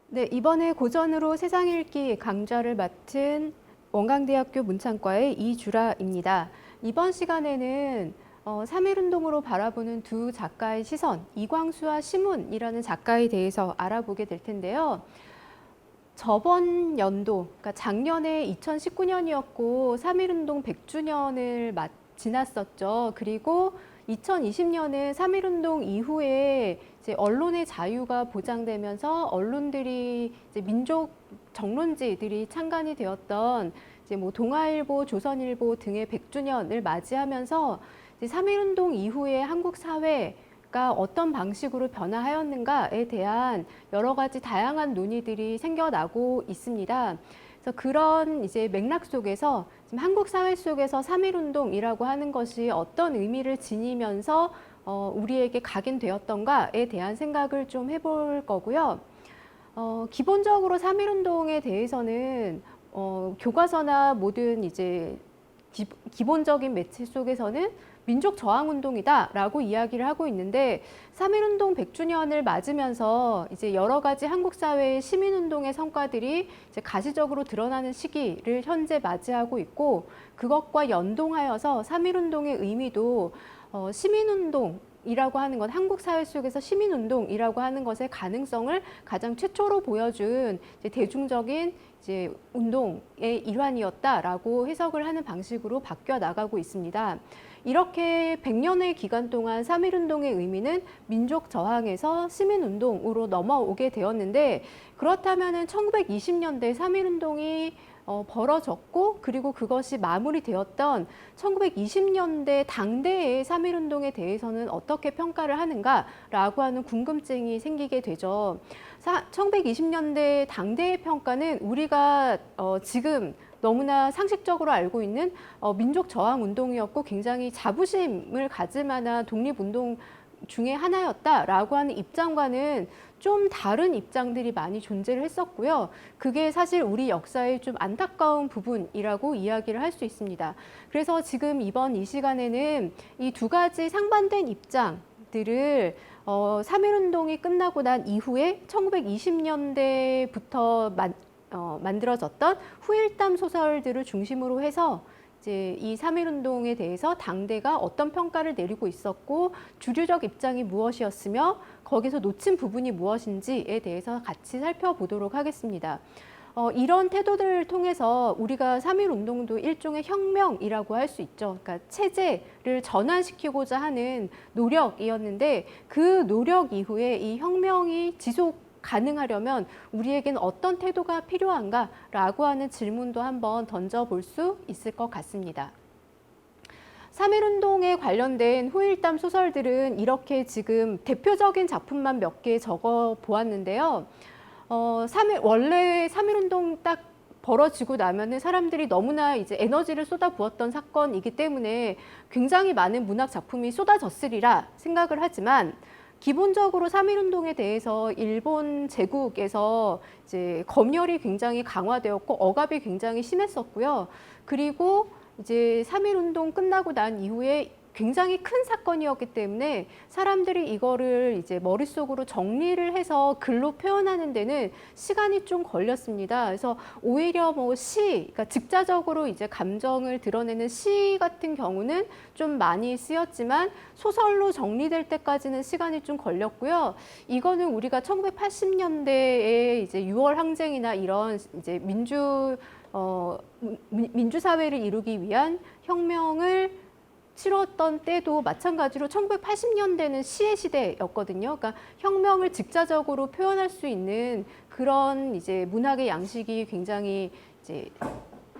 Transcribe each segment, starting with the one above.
네, 이번에 고전으로 세상 읽기 강좌를 맡은 원광대학교 문창과의 이주라입니다. 이번 시간에는 3.1운동으로 바라보는 두 작가의 시선, 이광수와 시문이라는 작가에 대해서 알아보게 될 텐데요. 저번 연도, 그러니까 작년에 2019년이었고 3.1운동 100주년을 지났었죠. 그리고 2020년은 3.1운동 이후에 이제 언론의 자유가 보장되면서 언론들이 이제 민족 정론지들이 창간이 되었던 이제 뭐 동아일보, 조선일보 등의 100주년을 맞이하면서 이제 3.1운동 이후에 한국 사회가 어떤 방식으로 변화하였는가에 대한 여러 가지 다양한 논의들이 생겨나고 있습니다. 그래서 그런 이제 맥락 속에서 지금 한국 사회 속에서 3.1운동이라고 하는 것이 어떤 의미를 지니면서 우리에게 각인되었던가에 대한 생각을 좀 해볼 거고요. 기본적으로 3.1운동에 대해서는 교과서나 모든 이제 기본적인 매체 속에서는 민족 저항 운동이다라고 이야기를 하고 있는데 3.1운동 100주년을 맞으면서 이제 여러 가지 한국 사회의 시민 운동의 성과들이 이제 가시적으로 드러나는 시기를 현재 맞이하고 있고 그것과 연동하여서 3.1운동의 의미도 시민 운동이라고 하는 건 한국 사회 속에서 시민운동이라고 하는 것의 가능성을 가장 최초로 보여준 이제 대중적인 이제 운동의 일환이었다라고 해석을 하는 방식으로 바뀌어 나가고 있습니다. 이렇게 100년의 기간 동안 3.1운동의 의미는 민족 저항에서 시민운동으로 넘어오게 되었는데 그렇다면 1920년대 3.1운동이 벌어졌고 그리고 그것이 마무리되었던 1920년대 당대의 3.1운동에 대해서는 어떻게 평가를 하는가라고 하는 궁금증이 생기게 되죠. 1920년대 당대의 평가는 우리가 지금 너무나 상식적으로 알고 있는 민족 저항 운동이었고 굉장히 자부심을 가질 만한 독립운동 중에 하나였다라고 하는 입장과는 좀 다른 입장들이 많이 존재를 했었고요. 그게 사실 우리 역사의 좀 안타까운 부분이라고 이야기를 할 수 있습니다. 그래서 지금 이번 이 시간에는 이 두 가지 상반된 입장들을 3.1운동이 끝나고 난 이후에 1920년대부터 만들어졌던 후일담 소설들을 중심으로 해서 이제 이 3.1운동에 대해서 당대가 어떤 평가를 내리고 있었고 주류적 입장이 무엇이었으며 거기서 놓친 부분이 무엇인지에 대해서 같이 살펴보도록 하겠습니다. 이런 태도들을 통해서 우리가 3.1운동도 일종의 혁명이라고 할 수 있죠. 그러니까 체제를 전환시키고자 하는 노력이었는데 그 노력 이후에 이 혁명이 지속 가능하려면 우리에게는 어떤 태도가 필요한가라고 하는 질문도 한번 던져볼 수 있을 것 같습니다. 3.1운동에 관련된 후일담 소설들은 이렇게 지금 대표적인 작품만 몇 개 적어 보았는데요. 원래 3.1운동 딱 벌어지고 나면은 사람들이 너무나 이제 에너지를 쏟아부었던 사건이기 때문에 굉장히 많은 문학 작품이 쏟아졌으리라 생각을 하지만 기본적으로 3.1운동에 대해서 일본 제국에서 이제 검열이 굉장히 강화되었고 억압이 굉장히 심했었고요. 그리고 이제 3.1운동 끝나고 난 이후에 굉장히 큰 사건이었기 때문에 사람들이 이거를 이제 머릿속으로 정리를 해서 글로 표현하는 데는 시간이 좀 걸렸습니다. 그래서 오히려 뭐 그러니까 직자적으로 이제 감정을 드러내는 시 같은 경우는 좀 많이 쓰였지만 소설로 정리될 때까지는 시간이 좀 걸렸고요. 이거는 우리가 1980년대에 이제 6월 항쟁이나 이런 이제 민주사회를 이루기 위한 혁명을 치렀던 때도 마찬가지로 1980년대는 시의 시대였거든요. 그러니까 혁명을 직자적으로 표현할 수 있는 그런 이제 문학의 양식이 굉장히 이제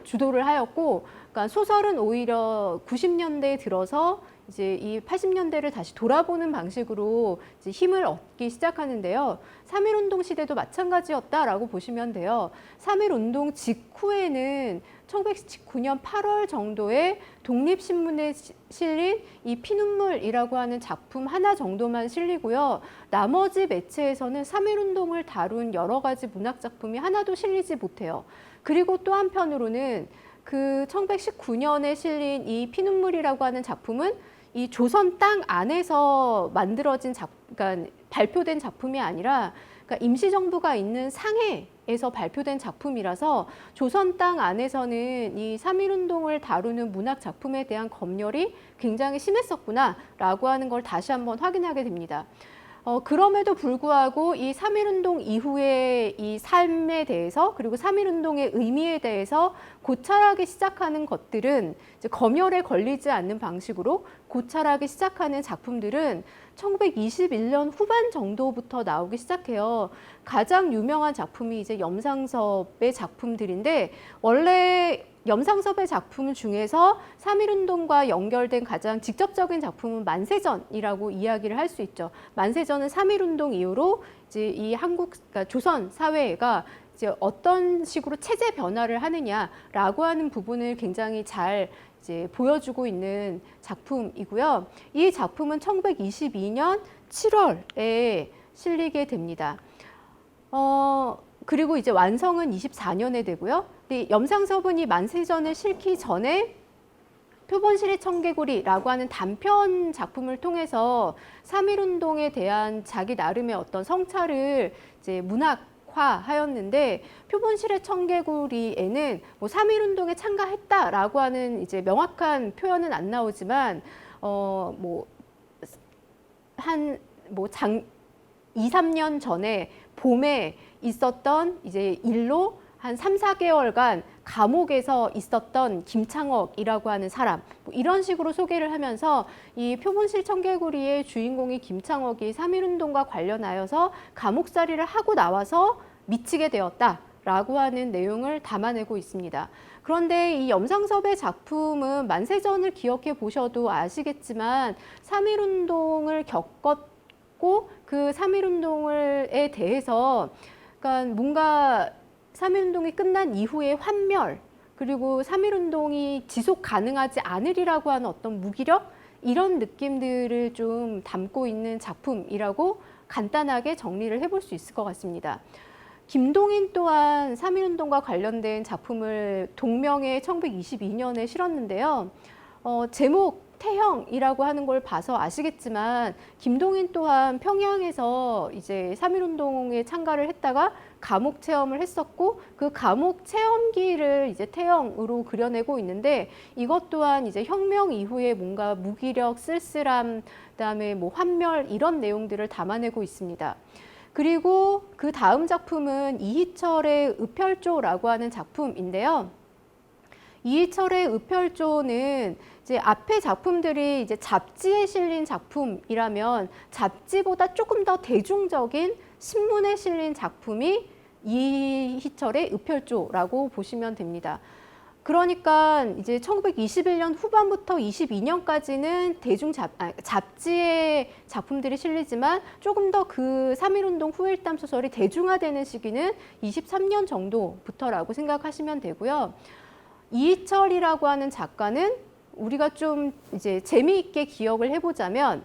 주도를 하였고, 그러니까 소설은 오히려 90년대에 들어서 이제 이 80년대를 다시 돌아보는 방식으로 이제 힘을 얻기 시작하는데요. 3.1운동 시대도 마찬가지였다라고 보시면 돼요. 3.1운동 직후에는 1919년 8월 정도에 독립신문에 실린 이 피눈물이라고 하는 작품 하나 정도만 실리고요. 나머지 매체에서는 3.1운동을 다룬 여러 가지 문학 작품이 하나도 실리지 못해요. 그리고 또 한편으로는 그 1919년에 실린 이 피눈물이라고 하는 작품은 이 조선 땅 안에서 만들어진 그러니까 발표된 작품이 아니라 그러니까 임시정부가 있는 상해에서 발표된 작품이라서 조선 땅 안에서는 이 3.1운동을 다루는 문학 작품에 대한 검열이 굉장히 심했었구나라고 하는 걸 다시 한번 확인하게 됩니다. 그럼에도 불구하고 이 3.1운동 이후의 이 삶에 대해서 그리고 3.1운동의 의미에 대해서 고찰하기 시작하는 것들은 이제 검열에 걸리지 않는 방식으로 고찰하기 시작하는 작품들은 1921년 후반 정도부터 나오기 시작해요. 가장 유명한 작품이 이제 염상섭의 작품들인데 원래 염상섭의 작품 중에서 3.1운동과 연결된 가장 직접적인 작품은 만세전이라고 이야기를 할 수 있죠. 만세전은 3.1운동 이후로 이제 이 그러니까 조선 사회가 이제 어떤 식으로 체제 변화를 하느냐라고 하는 부분을 굉장히 잘 이제 보여주고 있는 작품이고요. 이 작품은 1922년 7월에 실리게 됩니다. 그리고 이제 완성은 24년에 되고요. 염상섭은 이 만세전을 실기 전에 표본실의 청개구리라고 하는 단편 작품을 통해서 3.1운동에 대한 자기 나름의 어떤 성찰을 이제 문학화하였는데 표본실의 청개구리에는 뭐 3.1운동에 참가했다라고 하는 이제 명확한 표현은 안 나오지만 한 2, 3년 전에 봄에 있었던 이제 일로 한 3, 4개월간 감옥에서 있었던 김창옥이라고 하는 사람, 뭐 이런 식으로 소개를 하면서 이 표본실 청개구리의 주인공이 김창옥이 3.1운동과 관련하여서 감옥살이를 하고 나와서 미치게 되었다라고 하는 내용을 담아내고 있습니다. 그런데 이 염상섭의 작품은 만세전을 기억해 보셔도 아시겠지만 3.1운동을 겪었고 그 3.1운동에 대해서 그러니까 뭔가 3.1운동이 끝난 이후의 환멸 그리고 3.1운동이 지속 가능하지 않으리라고 하는 어떤 무기력 이런 느낌들을 좀 담고 있는 작품이라고 간단하게 정리를 해볼 수 있을 것 같습니다. 김동인 또한 3.1운동과 관련된 작품을 동명의 1922년에 실었는데요. 제목 태형이라고 하는 걸 봐서 아시겠지만 김동인 또한 평양에서 이제 3.1운동에 참가를 했다가 감옥 체험을 했었고 그 감옥 체험기를 이제 태형으로 그려내고 있는데 이것 또한 이제 혁명 이후에 뭔가 무기력, 쓸쓸함, 그다음에 뭐 환멸 이런 내용들을 담아내고 있습니다. 그리고 그 다음 작품은 이희철의 읍혈조라고 하는 작품인데요. 이희철의 읍혈조는 이제 앞에 작품들이 이제 잡지에 실린 작품이라면 잡지보다 조금 더 대중적인 신문에 실린 작품이 이희철의 읍혈조라고 보시면 됩니다. 그러니까 이제 1921년 후반부터 22년까지는 잡지의 작품들이 실리지만 조금 더 그 3.1운동 후일담 소설이 대중화되는 시기는 23년 정도부터라고 생각하시면 되고요. 이희철이라고 하는 작가는 우리가 좀 이제 재미있게 기억을 해보자면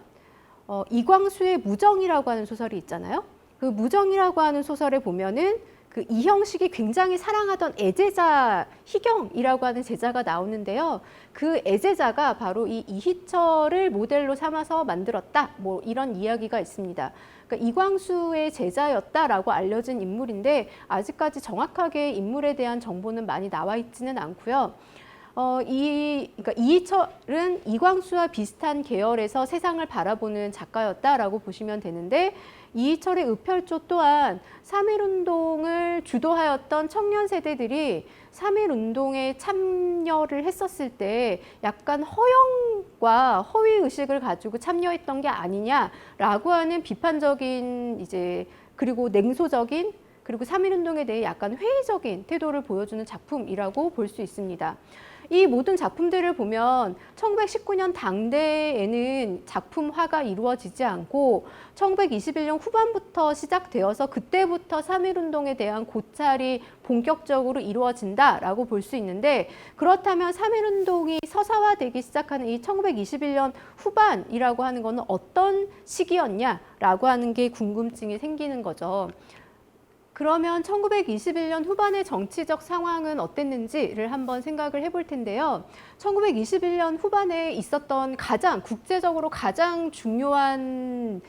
이광수의 무정이라고 하는 소설이 있잖아요. 그 무정이라고 하는 소설에 보면은 그 이형식이 굉장히 사랑하던 애제자 희경이라고 하는 제자가 나오는데요. 그 애제자가 바로 이 이희철을 모델로 삼아서 만들었다. 뭐 이런 이야기가 있습니다. 그러니까 이광수의 제자였다라고 알려진 인물인데 아직까지 정확하게 인물에 대한 정보는 많이 나와 있지는 않고요. 그러니까 이희철은 이광수와 비슷한 계열에서 세상을 바라보는 작가였다라고 보시면 되는데 이희철의 읍혈조 또한 3.1운동을 주도하였던 청년 세대들이 3.1운동에 참여를 했었을 때 약간 허영과 허위의식을 가지고 참여했던 게 아니냐라고 하는 비판적인 이제 그리고 냉소적인 그리고 3.1운동에 대해 약간 회의적인 태도를 보여주는 작품이라고 볼 수 있습니다. 이 모든 작품들을 보면 1919년 당대에는 작품화가 이루어지지 않고 1921년 후반부터 시작되어서 그때부터 3.1운동에 대한 고찰이 본격적으로 이루어진다라고 볼 수 있는데 그렇다면 3.1운동이 서사화되기 시작하는 이 1921년 후반이라고 하는 것은 어떤 시기였냐라고 하는 게 궁금증이 생기는 거죠. 그러면 1921년 후반의 정치적 상황은 어땠는지를 한번 생각을 해볼 텐데요. 1921년 후반에 있었던 국제적으로 가장 중요한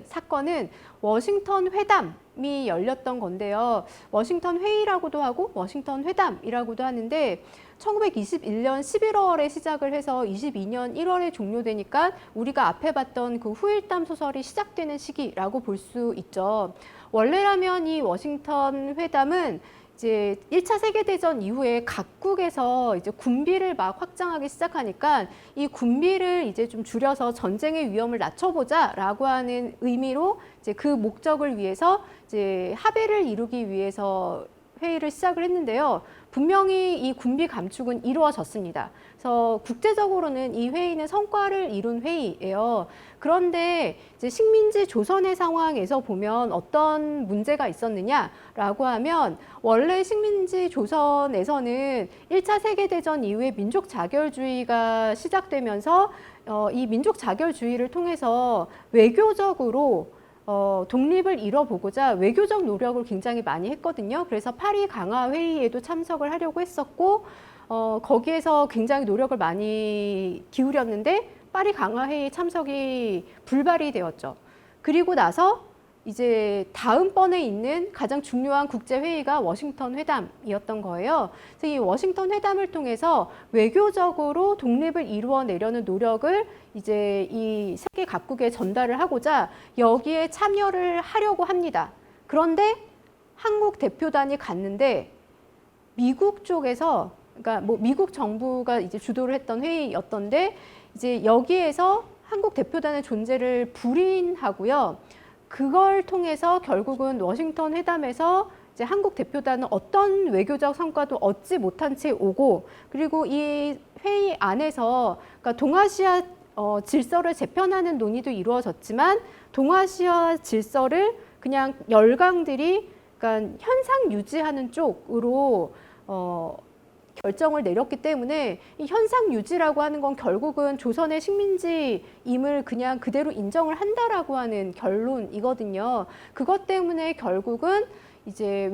사건은 워싱턴 회담이 열렸던 건데요. 워싱턴 회의라고도 하고 워싱턴 회담이라고도 하는데 1921년 11월에 시작을 해서 22년 1월에 종료되니까 우리가 앞에 봤던 그 후일담 소설이 시작되는 시기라고 볼 수 있죠. 원래라면 이 워싱턴 회담은 이제 1차 세계대전 이후에 각국에서 이제 군비를 막 확장하기 시작하니까 이 군비를 이제 좀 줄여서 전쟁의 위험을 낮춰보자라고 하는 의미로 이제 그 목적을 위해서 이제 합의를 이루기 위해서 회의를 시작을 했는데요. 분명히 이 군비 감축은 이루어졌습니다. 그래서 국제적으로는 이 회의는 성과를 이룬 회의예요. 그런데 이제 식민지 조선의 상황에서 보면 어떤 문제가 있었느냐라고 하면 원래 식민지 조선에서는 1차 세계대전 이후에 민족 자결주의가 시작되면서 이 민족 자결주의를 통해서 외교적으로 독립을 이뤄보고자 외교적 노력을 굉장히 많이 했거든요. 그래서 파리 강화 회의에도 참석을 하려고 했었고 거기에서 굉장히 노력을 많이 기울였는데 파리 강화 회의 참석이 불발이 되었죠. 그리고 나서 이제 다음번에 있는 가장 중요한 국제회의가 워싱턴 회담이었던 거예요. 그래서 이 워싱턴 회담을 통해서 외교적으로 독립을 이루어내려는 노력을 이제 이 세계 각국에 전달을 하고자 여기에 참여를 하려고 합니다. 그런데 한국 대표단이 갔는데 미국 쪽에서, 그러니까 뭐 미국 정부가 이제 주도를 했던 회의였던데 이제 여기에서 한국 대표단의 존재를 부인하고요. 그걸 통해서 결국은 워싱턴 회담에서 이제 한국 대표단은 어떤 외교적 성과도 얻지 못한 채 오고, 그리고 이 회의 안에서 그러니까 동아시아 질서를 재편하는 논의도 이루어졌지만 동아시아 질서를 그냥 열강들이 그러니까 현상 유지하는 쪽으로 결정을 내렸기 때문에 이 현상 유지라고 하는 건 결국은 조선의 식민지임을 그냥 그대로 인정을 한다라고 하는 결론이거든요. 그것 때문에 결국은 이제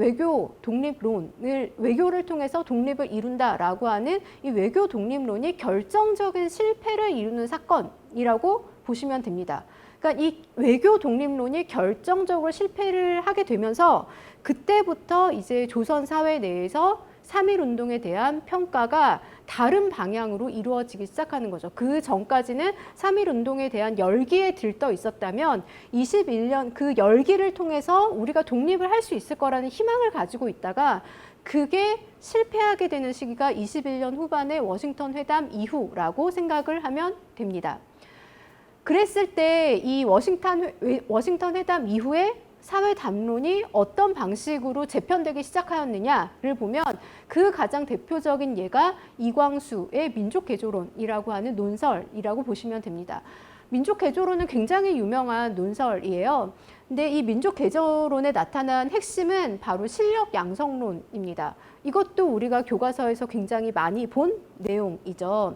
외교를 통해서 독립을 이룬다라고 하는 이 외교 독립론이 결정적인 실패를 이루는 사건이라고 보시면 됩니다. 그러니까 이 외교 독립론이 결정적으로 실패를 하게 되면서 그때부터 이제 조선 사회 내에서 3.1운동에 대한 평가가 다른 방향으로 이루어지기 시작하는 거죠. 그 전까지는 3.1운동에 대한 열기에 들떠 있었다면 21년 그 열기를 통해서 우리가 독립을 할 수 있을 거라는 희망을 가지고 있다가 그게 실패하게 되는 시기가 21년 후반의 워싱턴 회담 이후라고 생각을 하면 됩니다. 그랬을 때 이 워싱턴 회담 이후에 사회 담론이 어떤 방식으로 재편되기 시작하였느냐를 보면 그 가장 대표적인 예가 이광수의 민족개조론이라고 하는 논설이라고 보시면 됩니다. 민족개조론은 굉장히 유명한 논설이에요. 근데 이 민족개조론에 나타난 핵심은 바로 실력 양성론입니다. 이것도 우리가 교과서에서 굉장히 많이 본 내용이죠.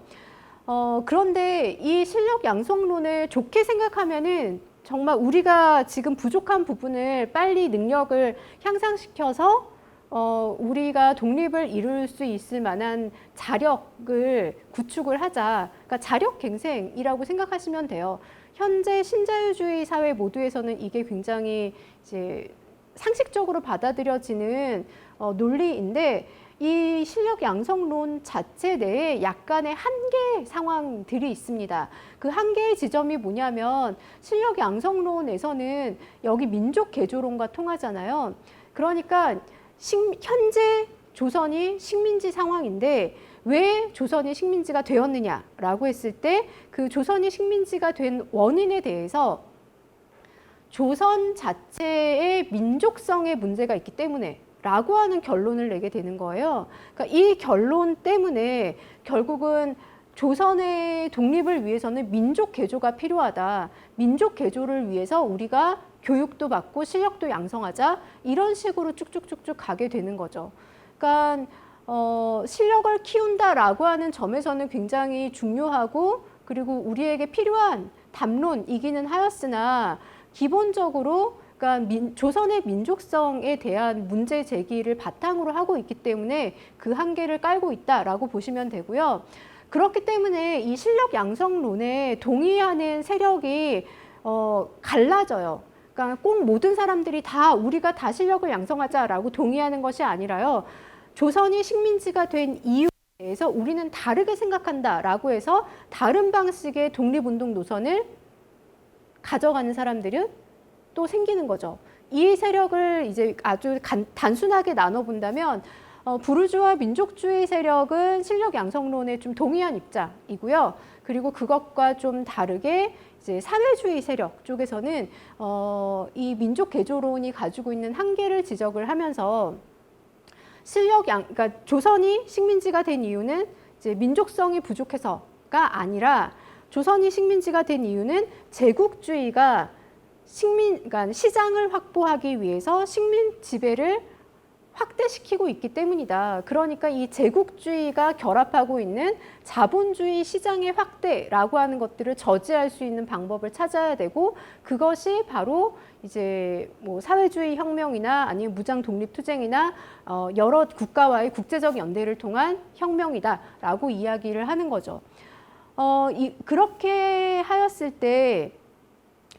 그런데 이 실력 양성론을 좋게 생각하면은 정말 우리가 지금 부족한 부분을 빨리 능력을 향상시켜서 우리가 독립을 이룰 수 있을 만한 자력을 구축을 하자. 그러니까 자력갱생이라고 생각하시면 돼요. 현재 신자유주의 사회 모두에서는 이게 굉장히 이제 상식적으로 받아들여지는 논리인데 이 실력 양성론 자체 내에 약간의 한계 상황들이 있습니다. 그 한계의 지점이 뭐냐면 실력 양성론에서는 여기 민족 개조론과 통하잖아요. 그러니까 현재 조선이 식민지 상황인데 왜 조선이 식민지가 되었느냐라고 했을 때 그 조선이 식민지가 된 원인에 대해서 조선 자체의 민족성의 문제가 있기 때문에 라고 하는 결론을 내게 되는 거예요. 그러니까 이 결론 때문에 결국은 조선의 독립을 위해서는 민족 개조가 필요하다. 민족 개조를 위해서 우리가 교육도 받고 실력도 양성하자. 이런 식으로 쭉쭉쭉쭉 가게 되는 거죠. 그러니까 실력을 키운다라고 하는 점에서는 굉장히 중요하고 그리고 우리에게 필요한 담론이기는 하였으나 기본적으로 그러니까 조선의 민족성에 대한 문제 제기를 바탕으로 하고 있기 때문에 그 한계를 깔고 있다라고 보시면 되고요. 그렇기 때문에 이 실력 양성론에 동의하는 세력이 갈라져요. 그러니까 꼭 모든 사람들이 다 우리가 다 실력을 양성하자라고 동의하는 것이 아니라요. 조선이 식민지가 된 이유에 대해서 우리는 다르게 생각한다라고 해서 다른 방식의 독립운동 노선을 가져가는 사람들은 또 생기는 거죠. 이 세력을 이제 아주 단순하게 나눠본다면 부르주아 민족주의 세력은 실력 양성론에 좀 동의한 입장이고요. 그리고 그것과 좀 다르게 이제 사회주의 세력 쪽에서는 이 민족 개조론이 가지고 있는 한계를 지적을 하면서 그러니까 조선이 식민지가 된 이유는 이제 민족성이 부족해서가 아니라 조선이 식민지가 된 이유는 제국주의가 그러니까 시장을 확보하기 위해서 식민 지배를 확대시키고 있기 때문이다. 그러니까 이 제국주의가 결합하고 있는 자본주의 시장의 확대라고 하는 것들을 저지할 수 있는 방법을 찾아야 되고, 그것이 바로 이제 뭐 사회주의 혁명이나 아니면 무장 독립 투쟁이나 여러 국가와의 국제적 연대를 통한 혁명이다라고 이야기를 하는 거죠. 그렇게 하였을 때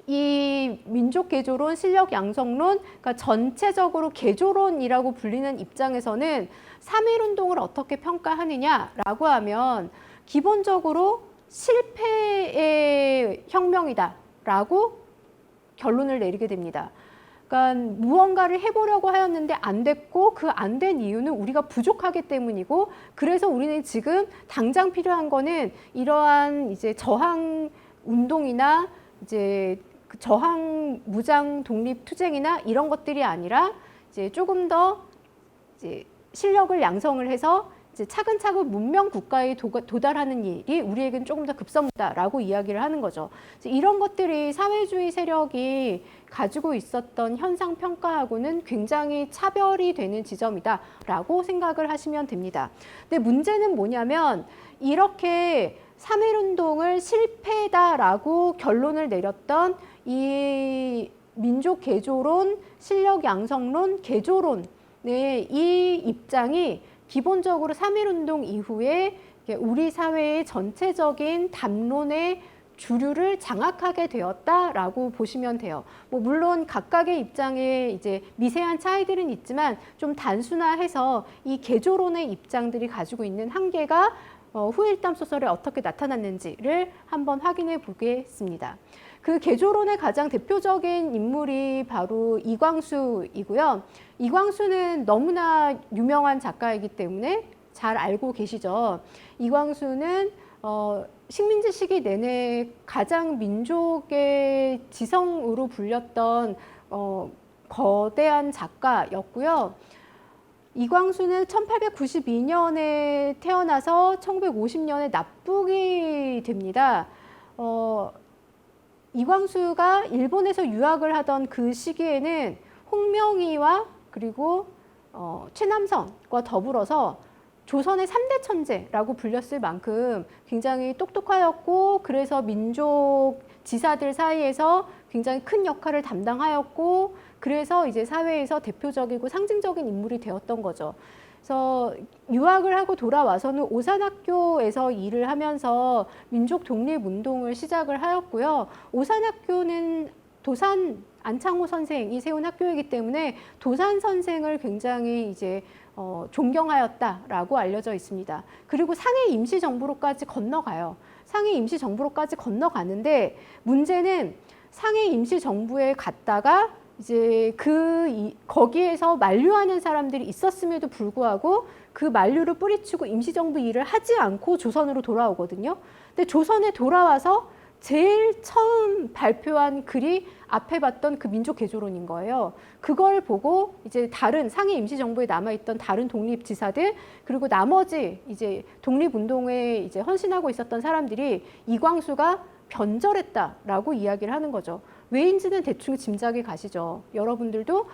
이 민족 개조론, 실력 양성론, 그러니까 전체적으로 개조론이라고 불리는 입장에서는 3.1운동을 어떻게 평가하느냐라고 하면 기본적으로 실패의 혁명이다라고 결론을 내리게 됩니다. 그러니까 무언가를 해보려고 하였는데 안 됐고, 그 안 된 이유는 우리가 부족하기 때문이고, 그래서 우리는 지금 당장 필요한 거는 이러한 이제 저항 운동이나 이제 저항 무장 독립 투쟁이나 이런 것들이 아니라 이제 조금 더 이제 실력을 양성을 해서 이제 차근차근 문명 국가에 도달하는 일이 우리에겐 조금 더 급선무다라고 이야기를 하는 거죠. 이런 것들이 사회주의 세력이 가지고 있었던 현상 평가하고는 굉장히 차별이 되는 지점이다라고 생각을 하시면 됩니다. 근데 문제는 뭐냐면 이렇게 3.1운동을 실패다라고 결론을 내렸던 이 민족 개조론, 실력 양성론, 개조론, 이 입장이 기본적으로 3.1운동 이후에 우리 사회의 전체적인 담론의 주류를 장악하게 되었다라고 보시면 돼요. 뭐 물론 각각의 입장에 이제 미세한 차이들은 있지만 좀 단순화해서 이 개조론의 입장들이 가지고 있는 한계가 후일담 소설에 어떻게 나타났는지를 한번 확인해 보겠습니다. 그 개조론의 가장 대표적인 인물이 바로 이광수이고요. 이광수는 너무나 유명한 작가이기 때문에 잘 알고 계시죠. 이광수는 식민지 시기 내내 가장 민족의 지성으로 불렸던 거대한 작가였고요. 이광수는 1892년에 태어나서 1950년에 납북이 됩니다. 이광수가 일본에서 유학을 하던 그 시기에는 홍명희와 그리고 최남선과 더불어서 조선의 3대 천재라고 불렸을 만큼 굉장히 똑똑하였고, 그래서 민족 지사들 사이에서 굉장히 큰 역할을 담당하였고, 그래서 이제 사회에서 대표적이고 상징적인 인물이 되었던 거죠. 그래서 유학을 하고 돌아와서는 오산학교에서 일을 하면서 민족 독립운동을 시작을 하였고요. 오산학교는 도산 안창호 선생이 세운 학교이기 때문에 도산 선생을 굉장히 이제 존경하였다라고 알려져 있습니다. 그리고 상해 임시정부로까지 건너가요. 상해 임시정부로까지 건너가는데 문제는 상해 임시정부에 갔다가 이제 거기에서 만류하는 사람들이 있었음에도 불구하고 그 만류를 뿌리치고 임시정부 일을 하지 않고 조선으로 돌아오거든요. 근데 조선에 돌아와서 제일 처음 발표한 글이 앞에 봤던 그 민족 개조론인 거예요. 그걸 보고 이제 다른 상해 임시정부에 남아있던 다른 독립지사들, 그리고 나머지 이제 독립운동에 이제 헌신하고 있었던 사람들이 이광수가 변절했다라고 이야기를 하는 거죠. 왜인지는 대충 짐작이 가시죠. 여러분들도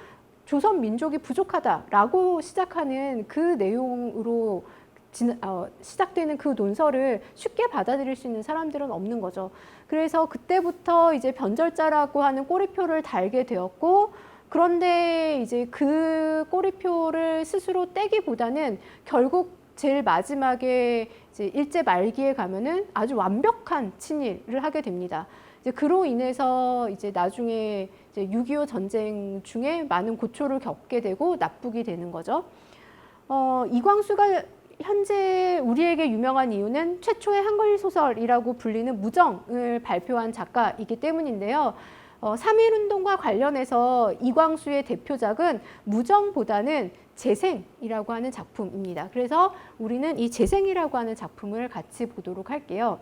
조선 민족이 부족하다라고 시작하는 그 내용으로 시작되는 그 논설을 쉽게 받아들일 수 있는 사람들은 없는 거죠. 그래서 그때부터 이제 변절자라고 하는 꼬리표를 달게 되었고, 그런데 이제 그 꼬리표를 스스로 떼기보다는 결국 제일 마지막에 이제 일제 말기에 가면은 아주 완벽한 친일을 하게 됩니다. 이제 그로 인해서 이제 나중에 이제 6.25 전쟁 중에 많은 고초를 겪게 되고 납북이 되는 거죠. 이광수가 현재 우리에게 유명한 이유는 최초의 한글 소설이라고 불리는 무정을 발표한 작가이기 때문인데요. 3.1운동과 관련해서 이광수의 대표작은 무정보다는 재생이라고 하는 작품입니다. 그래서 우리는 이 재생이라고 하는 작품을 같이 보도록 할게요.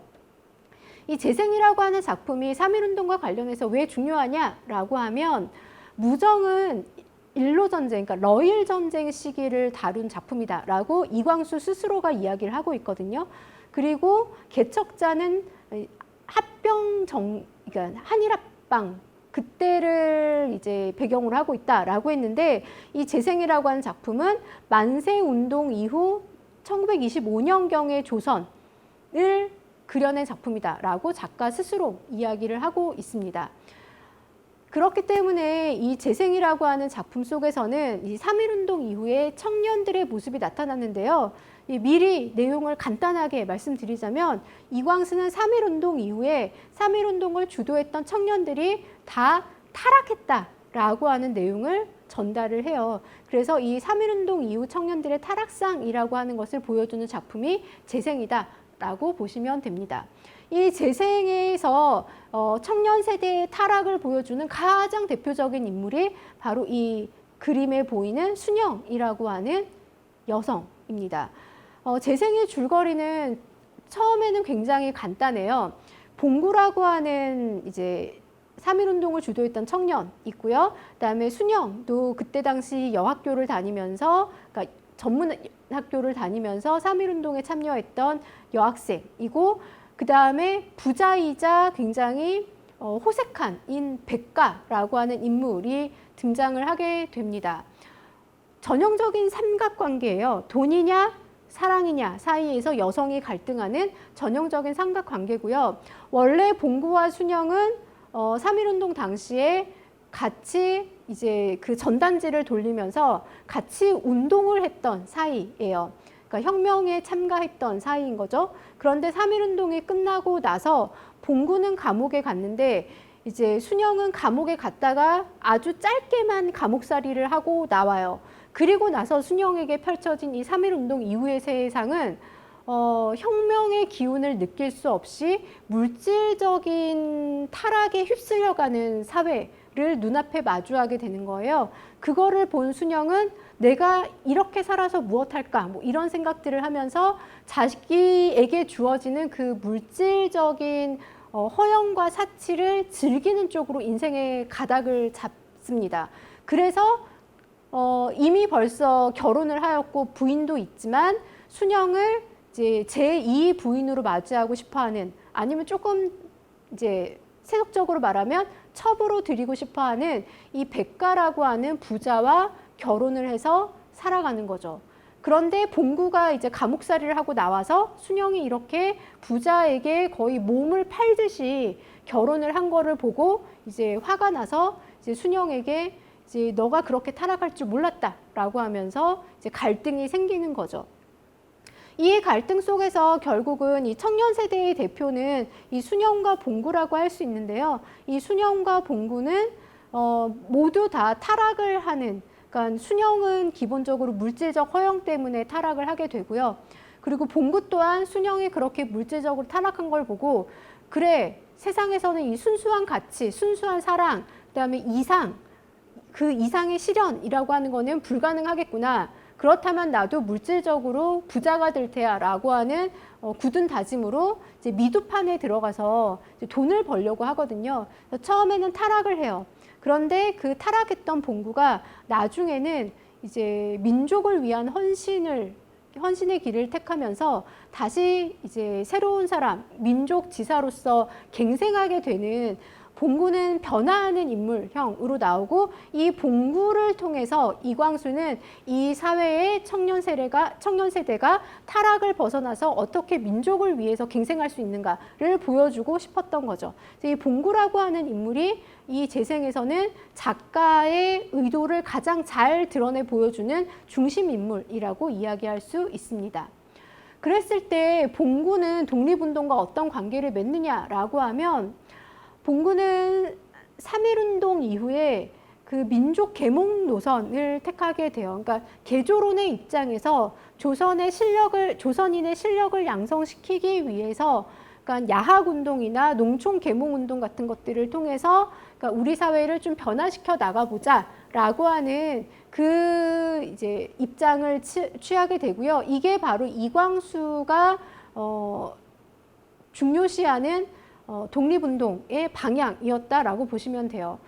이 재생이라고 하는 작품이 3.1운동과 관련해서 왜 중요하냐라고 하면 무정은 일로전쟁, 그러니까 러일 전쟁 시기를 다룬 작품이다라고 이광수 스스로가 이야기를 하고 있거든요. 그리고 개척자는 그러니까 한일합방 그때를 이제 배경으로 하고 있다라고 했는데, 이 재생이라고 하는 작품은 만세운동 이후 1925년경의 조선을 그려낸 작품이다라고 작가 스스로 이야기를 하고 있습니다. 그렇기 때문에 이 재생이라고 하는 작품 속에서는 이 3.1운동 이후에 청년들의 모습이 나타났는데요. 미리 내용을 간단하게 말씀드리자면, 이광수는 3.1운동 이후에 3.1운동을 주도했던 청년들이 다 타락했다라고 하는 내용을 전달을 해요. 그래서 이 3.1운동 이후 청년들의 타락상이라고 하는 것을 보여주는 작품이 재생이다라고 보시면 됩니다. 이 재생에서 청년 세대의 타락을 보여주는 가장 대표적인 인물이 바로 이 그림에 보이는 순영이라고 하는 여성입니다. 재생의 줄거리는 처음에는 굉장히 간단해요. 봉구라고 하는 이제 3.1운동을 주도했던 청년 있고요. 그다음에 순영도 그때 당시 여학교를 다니면서, 그러니까 전문 학교를 다니면서 3.1운동에 참여했던 여학생이고, 그 다음에 부자이자 굉장히 호색한 백가라고 하는 인물이 등장을 하게 됩니다. 전형적인 삼각관계예요. 돈이냐 사랑이냐 사이에서 여성이 갈등하는 전형적인 삼각관계고요. 원래 봉구와 순영은 3.1운동 당시에 같이 이제 그 전단지를 돌리면서 같이 운동을 했던 사이예요. 그러니까 혁명에 참가했던 사이인 거죠. 그런데 3.1운동이 끝나고 나서 봉구는 감옥에 갔는데, 이제 순영은 감옥에 갔다가 아주 짧게만 감옥살이를 하고 나와요. 그리고 나서 순영에게 펼쳐진 이 3.1운동 이후의 세상은 혁명의 기운을 느낄 수 없이 물질적인 타락에 휩쓸려가는 사회를 눈앞에 마주하게 되는 거예요. 그거를 본 순영은 내가 이렇게 살아서 무엇할까, 뭐 이런 생각들을 하면서 자기에게 주어지는 그 물질적인 허영과 사치를 즐기는 쪽으로 인생의 가닥을 잡습니다. 그래서 이미 벌써 결혼을 하였고 부인도 있지만 순영을 이제 제2 부인으로 맞이하고 싶어하는, 아니면 조금 이제 세속적으로 말하면 첩으로 들이고 싶어하는 이 백가라고 하는 부자와 결혼을 해서 살아가는 거죠. 그런데 봉구가 이제 감옥살이를 하고 나와서 순영이 이렇게 부자에게 거의 몸을 팔듯이 결혼을 한 거를 보고 이제 화가 나서 이제 순영에게 이제 너가 그렇게 타락할 줄 몰랐다라고 하면서 이제 갈등이 생기는 거죠. 이 갈등 속에서 결국은 이 청년 세대의 대표는 이 순영과 봉구라고 할 수 있는데요. 이 순영과 봉구는 모두 다 타락을 하는, 그러니까 순영은 기본적으로 물질적 허영 때문에 타락을 하게 되고요. 그리고 봉구 또한 순영이 그렇게 물질적으로 타락한 걸 보고, 그래, 세상에서는 이 순수한 가치, 순수한 사랑, 그다음에 이상, 그 이상의 실현이라고 하는 거는 불가능하겠구나. 그렇다면 나도 물질적으로 부자가 될 테야 라고 하는 굳은 다짐으로 이제 미두판에 들어가서 이제 돈을 벌려고 하거든요. 처음에는 타락을 해요. 그런데 그 타락했던 봉구가 나중에는 이제 민족을 위한 헌신의 길을 택하면서 다시 이제 새로운 사람, 민족 지사로서 갱생하게 되는, 봉구는 변화하는 인물형으로 나오고 이 봉구를 통해서 이광수는 이 사회의 청년 세대가 타락을 벗어나서 어떻게 민족을 위해서 갱생할 수 있는가를 보여주고 싶었던 거죠. 이 봉구라고 하는 인물이 이 재생에서는 작가의 의도를 가장 잘 드러내 보여주는 중심 인물이라고 이야기할 수 있습니다. 그랬을 때 봉구는 독립운동과 어떤 관계를 맺느냐라고 하면 봉구는 3.1운동 이후에 그 민족 계몽 노선을 택하게 돼요. 그러니까 개조론의 입장에서 조선인의 실력을 양성시키기 위해서 그러니까 야학운동이나 농촌 계몽운동 같은 것들을 통해서 그러니까 우리 사회를 좀 변화시켜 나가보자라고 하는 그 이제 입장을 취하게 되고요. 이게 바로 이광수가 중요시하는 독립운동의 방향이었다라고 보시면 돼요.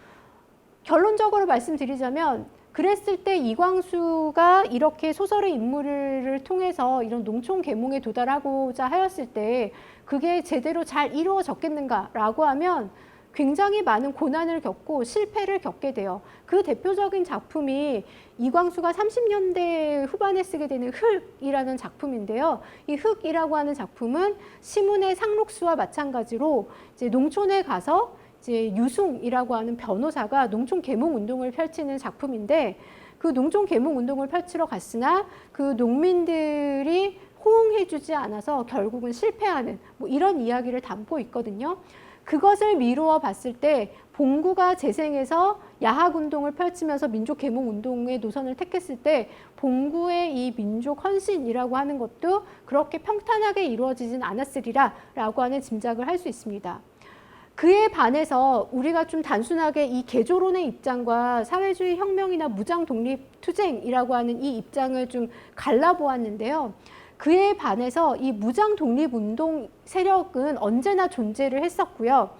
결론적으로 말씀드리자면 그랬을 때 이광수가 이렇게 소설의 인물을 통해서 이런 농촌 계몽에 도달하고자 하였을 때 그게 제대로 잘 이루어졌겠는가라고 하면 굉장히 많은 고난을 겪고 실패를 겪게 돼요. 그 대표적인 작품이 이광수가 30년대 후반에 쓰게 되는 흙이라는 작품인데요. 이 흙이라고 하는 작품은 시문의 상록수와 마찬가지로 이제 농촌에 가서 이제 유승이라고 하는 변호사가 농촌 계몽 운동을 펼치는 작품인데 그 농촌 계몽 운동을 펼치러 갔으나 그 농민들이 호응해주지 않아서 결국은 실패하는 뭐 이런 이야기를 담고 있거든요. 그것을 미루어 봤을 때 봉구가 재생해서 야학운동을 펼치면서 민족 계몽 운동의 노선을 택했을 때 봉구의 이 민족 헌신이라고 하는 것도 그렇게 평탄하게 이루어지진 않았으리라 라고 하는 짐작을 할 수 있습니다. 그에 반해서 우리가 좀 단순하게 이 개조론의 입장과 사회주의 혁명이나 무장 독립 투쟁이라고 하는 이 입장을 좀 갈라보았는데요. 그에 반해서 이 무장 독립 운동 세력은 언제나 존재를 했었고요.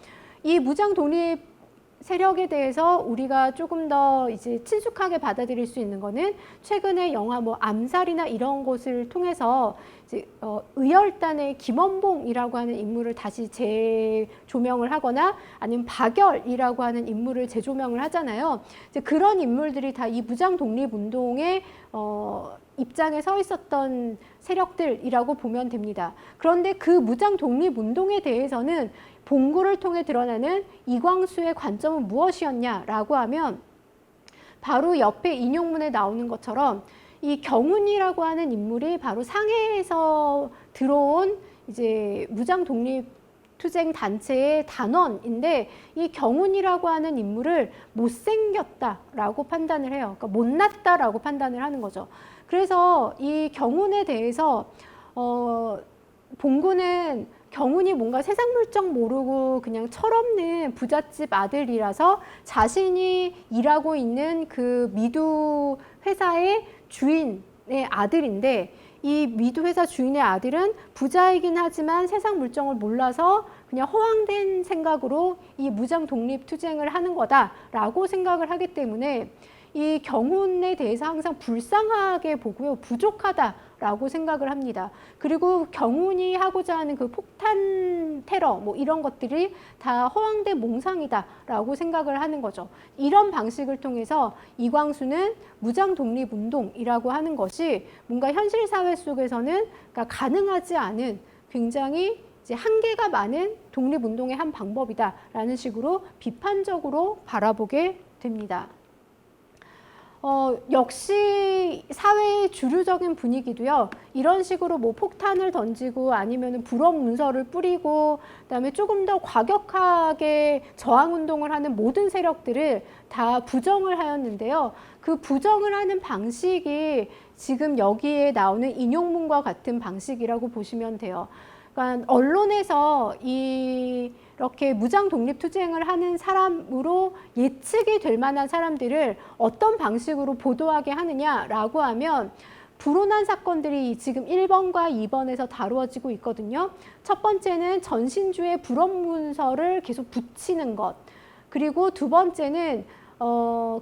이 무장 독립 세력에 대해서 우리가 조금 더 이제 친숙하게 받아들일 수 있는 거는 최근에 영화 뭐 암살이나 이런 것을 통해서 이제 의열단의 김원봉이라고 하는 인물을 다시 재조명을 하거나 아니면 박열이라고 하는 인물을 재조명을 하잖아요. 이제 그런 인물들이 다 이 무장 독립 운동의 입장에 서 있었던 세력들이라고 보면 됩니다. 그런데 그 무장 독립 운동에 대해서는 봉구를 통해 드러나는 이광수의 관점은 무엇이었냐라고 하면 바로 옆에 인용문에 나오는 것처럼 이 경운이라고 하는 인물이 바로 상해에서 들어온 이제 무장 독립 투쟁 단체의 단원인데 이 경운이라고 하는 인물을 못생겼다라고 판단을 해요. 그러니까 못났다라고 판단을 하는 거죠. 그래서 이 경운에 대해서 봉구는 경운이 뭔가 세상 물정 모르고 그냥 철없는 부잣집 아들이라서 자신이 일하고 있는 그 미두 회사의 주인의 아들인데 이 미두 회사 주인의 아들은 부자이긴 하지만 세상 물정을 몰라서 그냥 허황된 생각으로 이 무장 독립 투쟁을 하는 거다라고 생각을 하기 때문에 이 경운에 대해서 항상 불쌍하게 보고요. 부족하다라고 생각을 합니다. 그리고 경운이 하고자 하는 그 폭탄 테러 뭐 이런 것들이 다 허황된 몽상이다라고 생각을 하는 거죠. 이런 방식을 통해서 이광수는 무장 독립 운동이라고 하는 것이 뭔가 현실 사회 속에서는 그러니까 가능하지 않은 굉장히 이제 한계가 많은 독립 운동의 한 방법이다라는 식으로 비판적으로 바라보게 됩니다. 역시 사회의 주류적인 분위기도요. 이런 식으로 뭐 폭탄을 던지고 아니면 불법 문서를 뿌리고 그다음에 조금 더 과격하게 저항 운동을 하는 모든 세력들을 다 부정을 하였는데요. 그 부정을 하는 방식이 지금 여기에 나오는 인용문과 같은 방식이라고 보시면 돼요. 그러니까 언론에서 이렇게 무장 독립 투쟁을 하는 사람으로 예측이 될 만한 사람들을 어떤 방식으로 보도하게 하느냐라고 하면 불온한 사건들이 지금 1번과 2번에서 다루어지고 있거든요. 첫 번째는 전신주의 불법 문서를 계속 붙이는 것. 그리고 두 번째는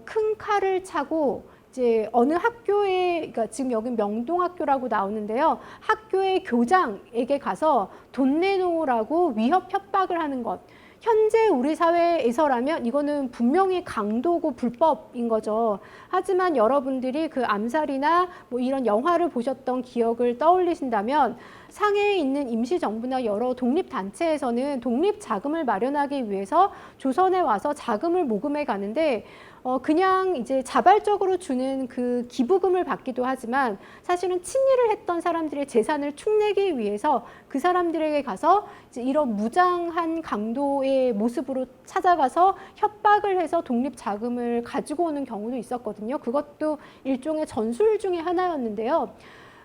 큰 칼을 차고 이제 어느 학교에, 그러니까 지금 여기 명동학교라고 나오는데요. 학교의 교장에게 가서 돈 내놓으라고 위협 협박을 하는 것. 현재 우리 사회에서라면 이거는 분명히 강도고 불법인 거죠. 하지만 여러분들이 그 암살이나 뭐 이런 영화를 보셨던 기억을 떠올리신다면 상해에 있는 임시정부나 여러 독립단체에서는 독립자금을 마련하기 위해서 조선에 와서 자금을 모금해 가는데 그냥 이제 자발적으로 주는 그 기부금을 받기도 하지만 사실은 친일을 했던 사람들의 재산을 축내기 위해서 그 사람들에게 가서 이제 이런 무장한 강도의 모습으로 찾아가서 협박을 해서 독립 자금을 가지고 오는 경우도 있었거든요. 그것도 일종의 전술 중에 하나였는데요.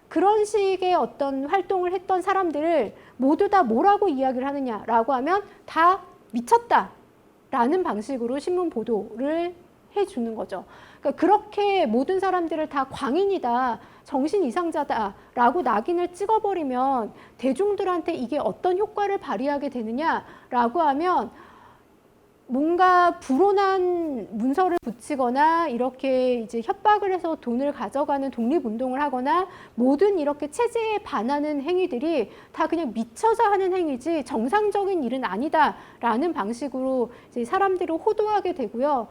그런 식의 어떤 활동을 했던 사람들을 모두 다 뭐라고 이야기를 하느냐라고 하면 다 미쳤다라는 방식으로 신문 보도를 해주는 거죠. 그러니까 그렇게 모든 사람들을 다 광인이다, 정신 이상자다라고 낙인을 찍어버리면 대중들한테 이게 어떤 효과를 발휘하게 되느냐라고 하면 뭔가 불온한 문서를 붙이거나 이렇게 이제 협박을 해서 돈을 가져가는 독립운동을 하거나 모든 이렇게 체제에 반하는 행위들이 다 그냥 미쳐서 하는 행위지 정상적인 일은 아니다라는 방식으로 이제 사람들을 호도하게 되고요.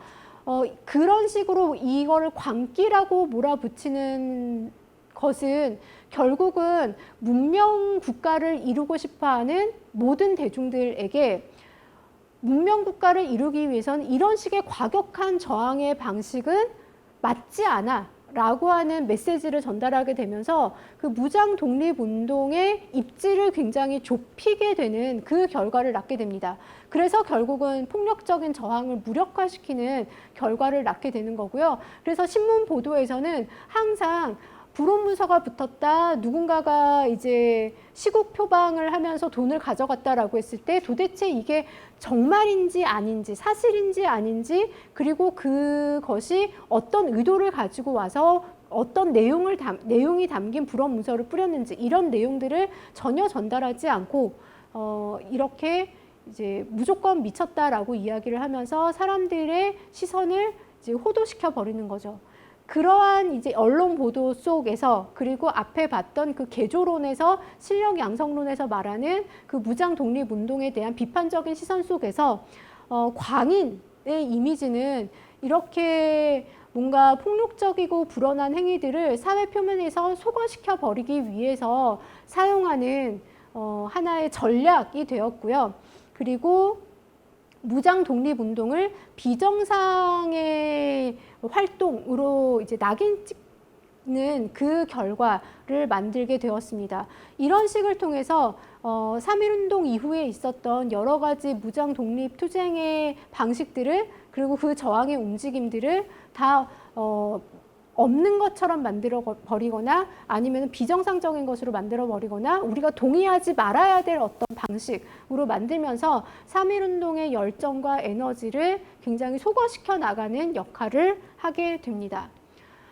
그런 식으로 이거를 광기라고 몰아붙이는 것은 결국은 문명 국가를 이루고 싶어하는 모든 대중들에게 문명 국가를 이루기 위해서는 이런 식의 과격한 저항의 방식은 맞지 않아 라고 하는 메시지를 전달하게 되면서 그 무장 독립운동의 입지를 굉장히 좁히게 되는 그 결과를 낳게 됩니다. 그래서 결국은 폭력적인 저항을 무력화시키는 결과를 낳게 되는 거고요. 그래서 신문 보도에서는 항상 불온 문서가 붙었다, 누군가가 이제 시국 표방을 하면서 돈을 가져갔다라고 했을 때 도대체 이게 정말인지 아닌지, 사실인지 아닌지, 그리고 그것이 어떤 의도를 가지고 와서 어떤 내용이 담긴 불원 문서를 뿌렸는지 이런 내용들을 전혀 전달하지 않고 이렇게 이제 무조건 미쳤다라고 이야기를 하면서 사람들의 시선을 이제 호도시켜 버리는 거죠. 그러한 이제 언론 보도 속에서 그리고 앞에 봤던 그 개조론에서 실력 양성론에서 말하는 그 무장 독립 운동에 대한 비판적인 시선 속에서 광인의 이미지는 이렇게 뭔가 폭력적이고 불온한 행위들을 사회 표면에서 소거시켜 버리기 위해서 사용하는 하나의 전략이 되었고요. 그리고 무장 독립 운동을 비정상의 활동으로 이제 낙인 찍는 그 결과를 만들게 되었습니다. 이런 식을 통해서 3.1운동 이후에 있었던 여러 가지 무장 독립 투쟁의 방식들을 그리고 그 저항의 움직임들을 다 없는 것처럼 만들어 버리거나 아니면 비정상적인 것으로 만들어 버리거나 우리가 동의하지 말아야 될 어떤 방식으로 만들면서 3.1운동의 열정과 에너지를 굉장히 소거시켜 나가는 역할을 하게 됩니다.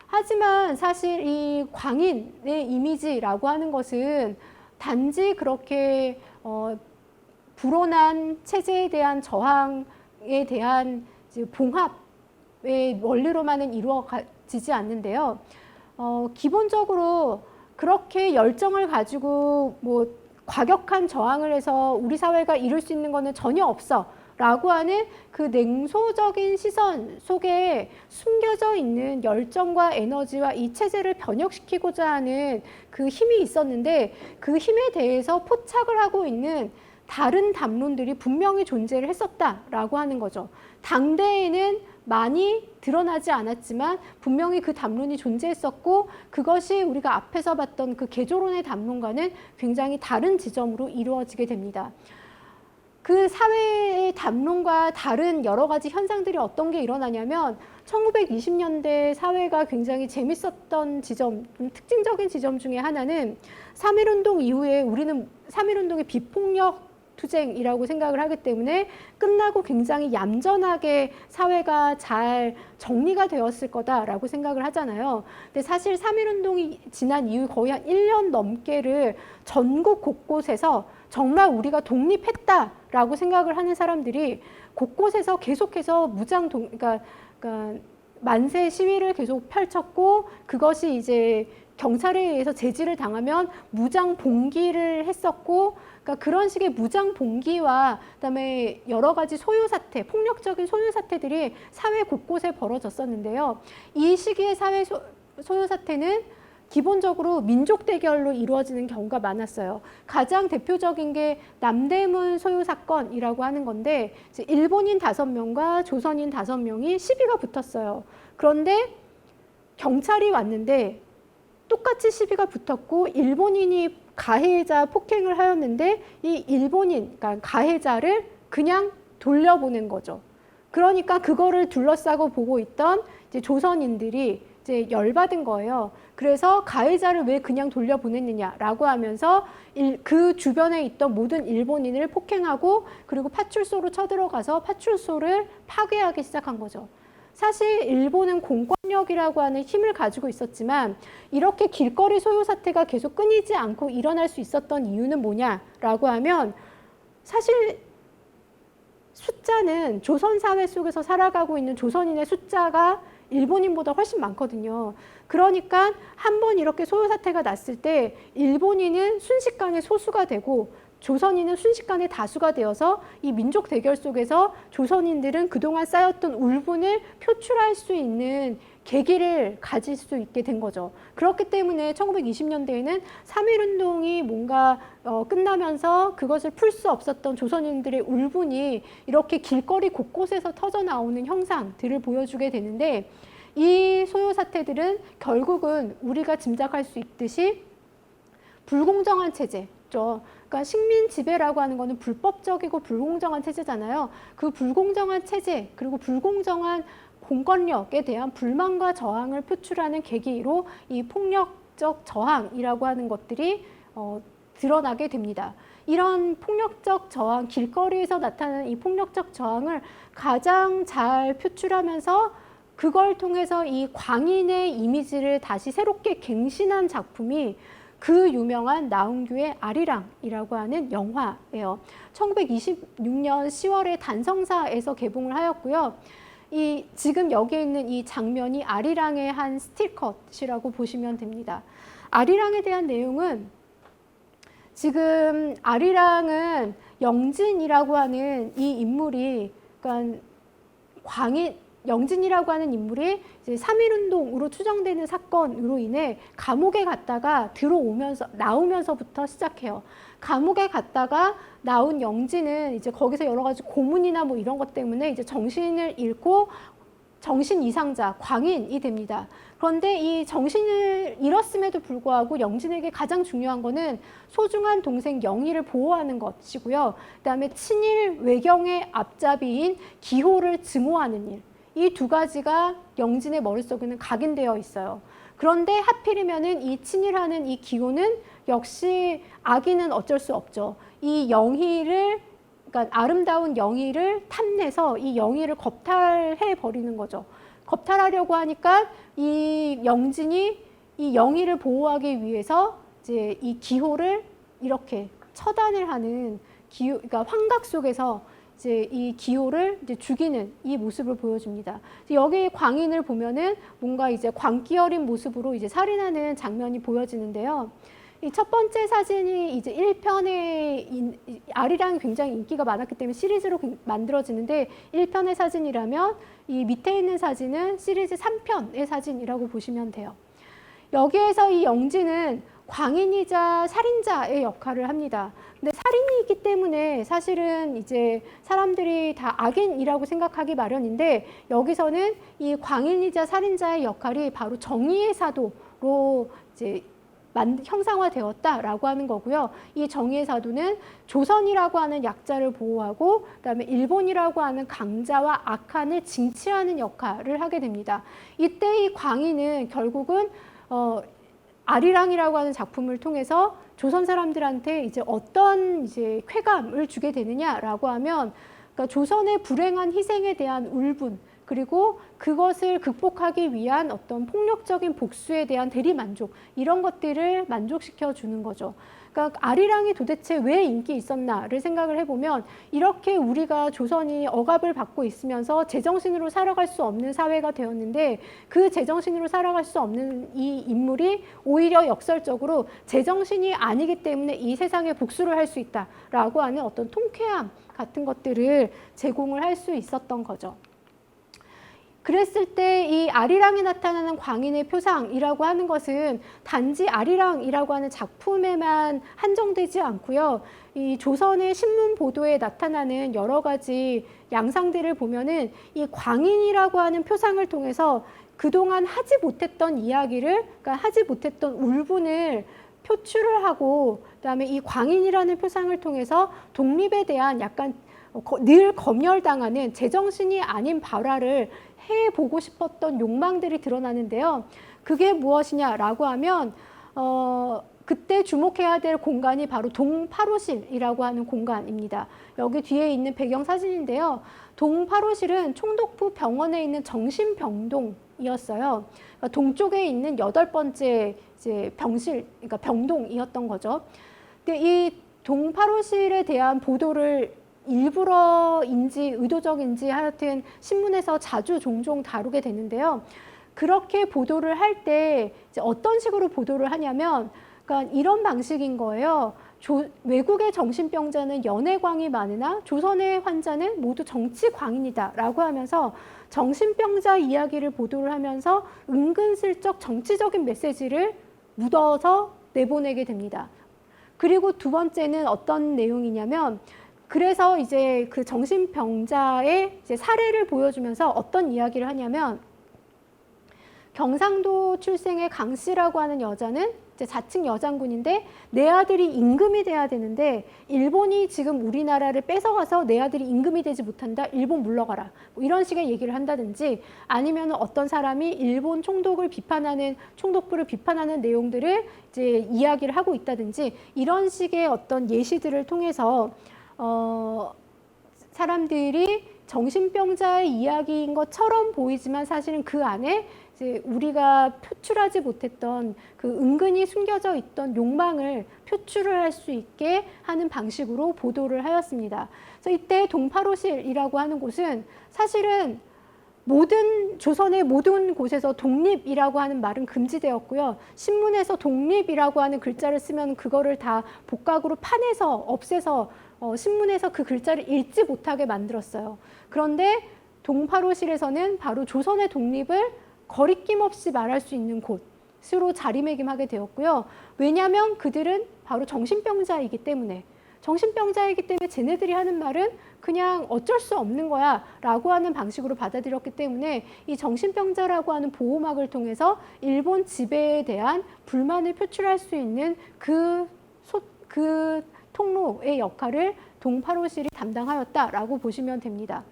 하지만 사실 이 광인의 이미지라고 하는 것은 단지 그렇게 불온한 체제에 대한 저항에 대한 봉합의 원리로만은 이루어지지 않는데요. 기본적으로 그렇게 열정을 가지고 뭐 과격한 저항을 해서 우리 사회가 이룰 수 있는 것은 전혀 없어 라고 하는 그 냉소적인 시선 속에 숨겨져 있는 열정과 에너지와 이 체제를 변혁시키고자 하는 그 힘이 있었는데 그 힘에 대해서 포착을 하고 있는 다른 담론들이 분명히 존재를 했었다라고 하는 거죠. 당대에는 많이 드러나지 않았지만 분명히 그 담론이 존재했었고 그것이 우리가 앞에서 봤던 그 개조론의 담론과는 굉장히 다른 지점으로 이루어지게 됩니다. 그 사회의 담론과 다른 여러 가지 현상들이 어떤 게 일어나냐면 1920년대 사회가 굉장히 재밌었던 지점, 특징적인 지점 중에 하나는 3.1운동 이후에 우리는 3.1운동의 비폭력 투쟁이라고 생각을 하기 때문에 끝나고 굉장히 얌전하게 사회가 잘 정리가 되었을 거다라고 생각을 하잖아요. 근데 사실 3.1운동이 지난 이후 거의 한 1년 넘게를 전국 곳곳에서 정말 우리가 독립했다라고 생각을 하는 사람들이 곳곳에서 계속해서 그러니까 만세 시위를 계속 펼쳤고 그것이 이제 경찰에 의해서 제지를 당하면 무장 봉기를 했었고, 그러니까 그런 식의 무장 봉기와 그다음에 여러 가지 소요 사태, 폭력적인 소요 사태들이 사회 곳곳에 벌어졌었는데요. 이 시기의 사회 소요 사태는 기본적으로 민족 대결로 이루어지는 경우가 많았어요. 가장 대표적인 게 남대문 소요 사건이라고 하는 건데, 일본인 5명과 조선인 5명이 시비가 붙었어요. 그런데 경찰이 왔는데 똑같이 시비가 붙었고, 일본인이 가해자 폭행을 하였는데 이 일본인, 그러니까 가해자를 그냥 돌려보낸 거죠. 그러니까 그거를 둘러싸고 보고 있던 이제 조선인들이 이제 열받은 거예요. 그래서 가해자를 왜 그냥 돌려보냈느냐라고 하면서 그 주변에 있던 모든 일본인을 폭행하고, 그리고 파출소로 쳐들어가서 파출소를 파괴하기 시작한 거죠. 사실 일본은 공권력이라고 하는 힘을 가지고 있었지만 이렇게 길거리 소요 사태가 계속 끊이지 않고 일어날 수 있었던 이유는 뭐냐라고 하면, 사실 숫자는 조선 사회 속에서 살아가고 있는 조선인의 숫자가 일본인보다 훨씬 많거든요. 그러니까 한번 이렇게 소요 사태가 났을 때 일본인은 순식간에 소수가 되고 조선인은 순식간에 다수가 되어서 이 민족 대결 속에서 조선인들은 그동안 쌓였던 울분을 표출할 수 있는 계기를 가질 수 있게 된 거죠. 그렇기 때문에 1920년대에는 3.1운동이 뭔가 끝나면서 그것을 풀 수 없었던 조선인들의 울분이 이렇게 길거리 곳곳에서 터져 나오는 형상들을 보여주게 되는데, 이 소요 사태들은 결국은 우리가 짐작할 수 있듯이 불공정한 체제죠. 그러니까 식민 지배라고 하는 거는 불법적이고 불공정한 체제잖아요. 그 불공정한 체제, 그리고 불공정한 공권력에 대한 불만과 저항을 표출하는 계기로 이 폭력적 저항이라고 하는 것들이 드러나게 됩니다. 이런 폭력적 저항, 길거리에서 나타나는 이 폭력적 저항을 가장 잘 표출하면서 그걸 통해서 이 광인의 이미지를 다시 새롭게 갱신한 작품이 그 유명한 나훈규의 아리랑이라고 하는 영화예요. 1926년 10월에 단성사에서 개봉을 하였고요. 지금 여기에 있는 이 장면이 아리랑의 한 스틸컷이라고 보시면 됩니다. 아리랑에 대한 내용은, 지금 아리랑은 영진이라고 하는 이 인물이, 그러니까 영진이라고 하는 인물이 이제 3.1운동으로 추정되는 사건으로 인해 감옥에 갔다가 나오면서부터 시작해요. 감옥에 갔다가 나온 영진은 이제 거기서 여러 가지 고문이나 뭐 이런 것 때문에 이제 정신을 잃고 정신 이상자, 광인이 됩니다. 그런데 이 정신을 잃었음에도 불구하고 영진에게 가장 중요한 거는 소중한 동생 영희를 보호하는 것이고요. 그다음에 친일 외경의 앞잡이인 기호를 증오하는 일. 이 두 가지가 영진의 머릿속에는 각인되어 있어요. 그런데 하필이면은 이 친일하는 이 기호는 역시 악인은 어쩔 수 없죠. 이 영희를, 그러니까 아름다운 영희를 탐내서 이 영희를 겁탈해 버리는 거죠. 겁탈하려고 하니까 이 영진이 이 영희를 보호하기 위해서 이제 이 기호를 이렇게 처단을 하는 그러니까 환각 속에서 이제 이 기호를 이제 죽이는 이 모습을 보여줍니다. 여기 광인을 보면은 뭔가 이제 광기 어린 모습으로 이제 살인하는 장면이 보여지는데요. 이 첫 번째 사진이 이제 1편에 아리랑이 굉장히 인기가 많았기 때문에 시리즈로 만들어지는데, 1편의 사진이라면 이 밑에 있는 사진은 시리즈 3편의 사진이라고 보시면 돼요. 여기에서 이 영진은 광인이자 살인자의 역할을 합니다. 근데 살인이기 때문에 사실은 이제 사람들이 다 악인이라고 생각하기 마련인데, 여기서는 이 광인이자 살인자의 역할이 바로 정의의 사도로 이제 형상화되었다라고 하는 거고요. 이 정의의 사도는 조선이라고 하는 약자를 보호하고, 그다음에 일본이라고 하는 강자와 악한을 징치하는 역할을 하게 됩니다. 이때 이 광인은 결국은 아리랑이라고 하는 작품을 통해서 조선 사람들한테 이제 어떤 이제 쾌감을 주게 되느냐라고 하면, 그러니까 조선의 불행한 희생에 대한 울분, 그리고 그것을 극복하기 위한 어떤 폭력적인 복수에 대한 대리만족, 이런 것들을 만족시켜 주는 거죠. 그러니까 아리랑이 도대체 왜 인기 있었나를 생각을 해보면 이렇게 우리가 조선이 억압을 받고 있으면서 제정신으로 살아갈 수 없는 사회가 되었는데 그 제정신으로 살아갈 수 없는 이 인물이 오히려 역설적으로 제정신이 아니기 때문에 이 세상에 복수를 할 수 있다라고 하는 어떤 통쾌함 같은 것들을 제공을 할 수 있었던 거죠. 그랬을 때 이 아리랑에 나타나는 광인의 표상이라고 하는 것은 단지 아리랑이라고 하는 작품에만 한정되지 않고요. 이 조선의 신문 보도에 나타나는 여러 가지 양상들을 보면은 이 광인이라고 하는 표상을 통해서 그동안 하지 못했던 이야기를, 그러니까 하지 못했던 울분을 표출을 하고, 그다음에 이 광인이라는 표상을 통해서 독립에 대한 약간 늘 검열당하는 제정신이 아닌 발화를 해보고 싶었던 욕망들이 드러나는데요. 그게 무엇이냐라고 하면 그때 주목해야 될 공간이 바로 동파로실이라고 하는 공간입니다. 여기 뒤에 있는 배경 사진인데요. 동파로실은 총독부 병원에 있는 정신병동이었어요. 그러니까 동쪽에 있는 8번째 이제 병실, 그러니까 병동이었던 거죠. 근데 이 동파로실에 대한 보도를 일부러인지 의도적인지 하여튼 신문에서 자주 종종 다루게 되는데요. 그렇게 보도를 할 때 어떤 식으로 보도를 하냐면, 그러니까 이런 방식인 거예요. 외국의 정신병자는 연애광이 많으나 조선의 환자는 모두 정치광인이다라고 하면서 정신병자 이야기를 보도를 하면서 은근슬쩍 정치적인 메시지를 묻어서 내보내게 됩니다. 그리고 두 번째는 어떤 내용이냐면, 그래서 이제 그 정신병자의 이제 사례를 보여주면서 어떤 이야기를 하냐면, 경상도 출생의 강 씨라고 하는 여자는 이제 자칭 여장군인데 내 아들이 임금이 돼야 되는데 일본이 지금 우리나라를 뺏어가서 내 아들이 임금이 되지 못한다. 일본 물러가라. 뭐 이런 식의 얘기를 한다든지, 아니면 어떤 사람이 일본 총독을 비판하는, 총독부를 비판하는 내용들을 이제 이야기를 하고 있다든지, 이런 식의 어떤 예시들을 통해서 사람들이 정신병자의 이야기인 것처럼 보이지만 사실은 그 안에 이제 우리가 표출하지 못했던 그 은근히 숨겨져 있던 욕망을 표출을 할 수 있게 하는 방식으로 보도를 하였습니다. 그래서 이때 동파로실이라고 하는 곳은 사실은 조선의 모든 곳에서 독립이라고 하는 말은 금지되었고요. 신문에서 독립이라고 하는 글자를 쓰면 그거를 다 복각으로 파내서 없애서 신문에서 그 글자를 읽지 못하게 만들었어요. 그런데 동파로실에서는 바로 조선의 독립을 거리낌 없이 말할 수 있는 곳으로 자리매김하게 되었고요. 왜냐하면 그들은 바로 정신병자이기 때문에 쟤네들이 하는 말은 그냥 어쩔 수 없는 거야 라고 하는 방식으로 받아들였기 때문에 이 정신병자라고 하는 보호막을 통해서 일본 지배에 대한 불만을 표출할 수 있는 그 통로의 역할을 동파로실이 담당하였다라고 보시면 됩니다.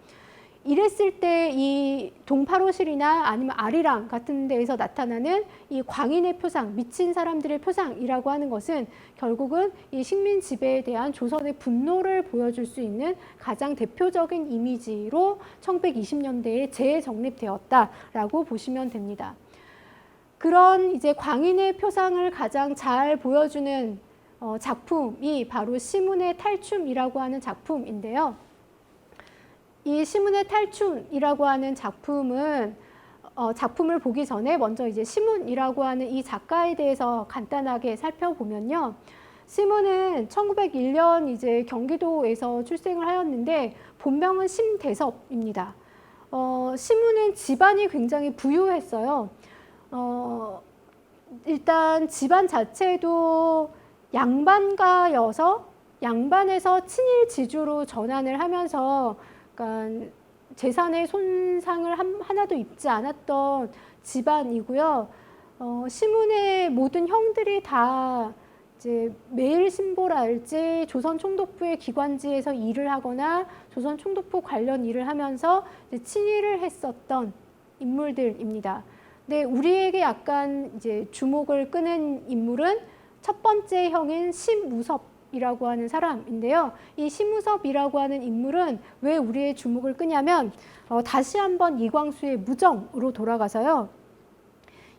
이랬을 때 이 동파로실이나 아니면 아리랑 같은 데에서 나타나는 이 광인의 표상, 미친 사람들의 표상이라고 하는 것은 결국은 이 식민 지배에 대한 조선의 분노를 보여줄 수 있는 가장 대표적인 이미지로 1920년대에 재정립되었다라고 보시면 됩니다. 그런 이제 광인의 표상을 가장 잘 보여주는 작품이 바로 시문의 탈춤이라고 하는 작품인데요. 이 시문의 탈춤이라고 하는 작품은 작품을 보기 전에 먼저 이제 시문이라고 하는 이 작가에 대해서 간단하게 살펴보면요. 시문은 1901년 이제 경기도에서 출생을 하였는데 본명은 심대섭입니다. 시문은 집안이 굉장히 부유했어요. 일단 집안 자체도 양반가여서 양반에서 친일 지주로 전환을 하면서 그러니까 재산의 손상을 하나도 입지 않았던 집안이고요. 시문의 모든 형들이 다 이제 매일신보랄지 조선 총독부의 기관지에서 일을 하거나 조선 총독부 관련 일을 하면서 이제 친일을 했었던 인물들입니다. 근데 우리에게 약간 이제 주목을 끄는 인물은 첫 번째 형인 심우섭이라고 하는 사람인데요. 이 심우섭이라고 하는 인물은 왜 우리의 주목을 끄냐면 다시 한번 이광수의 무정으로 돌아가서요.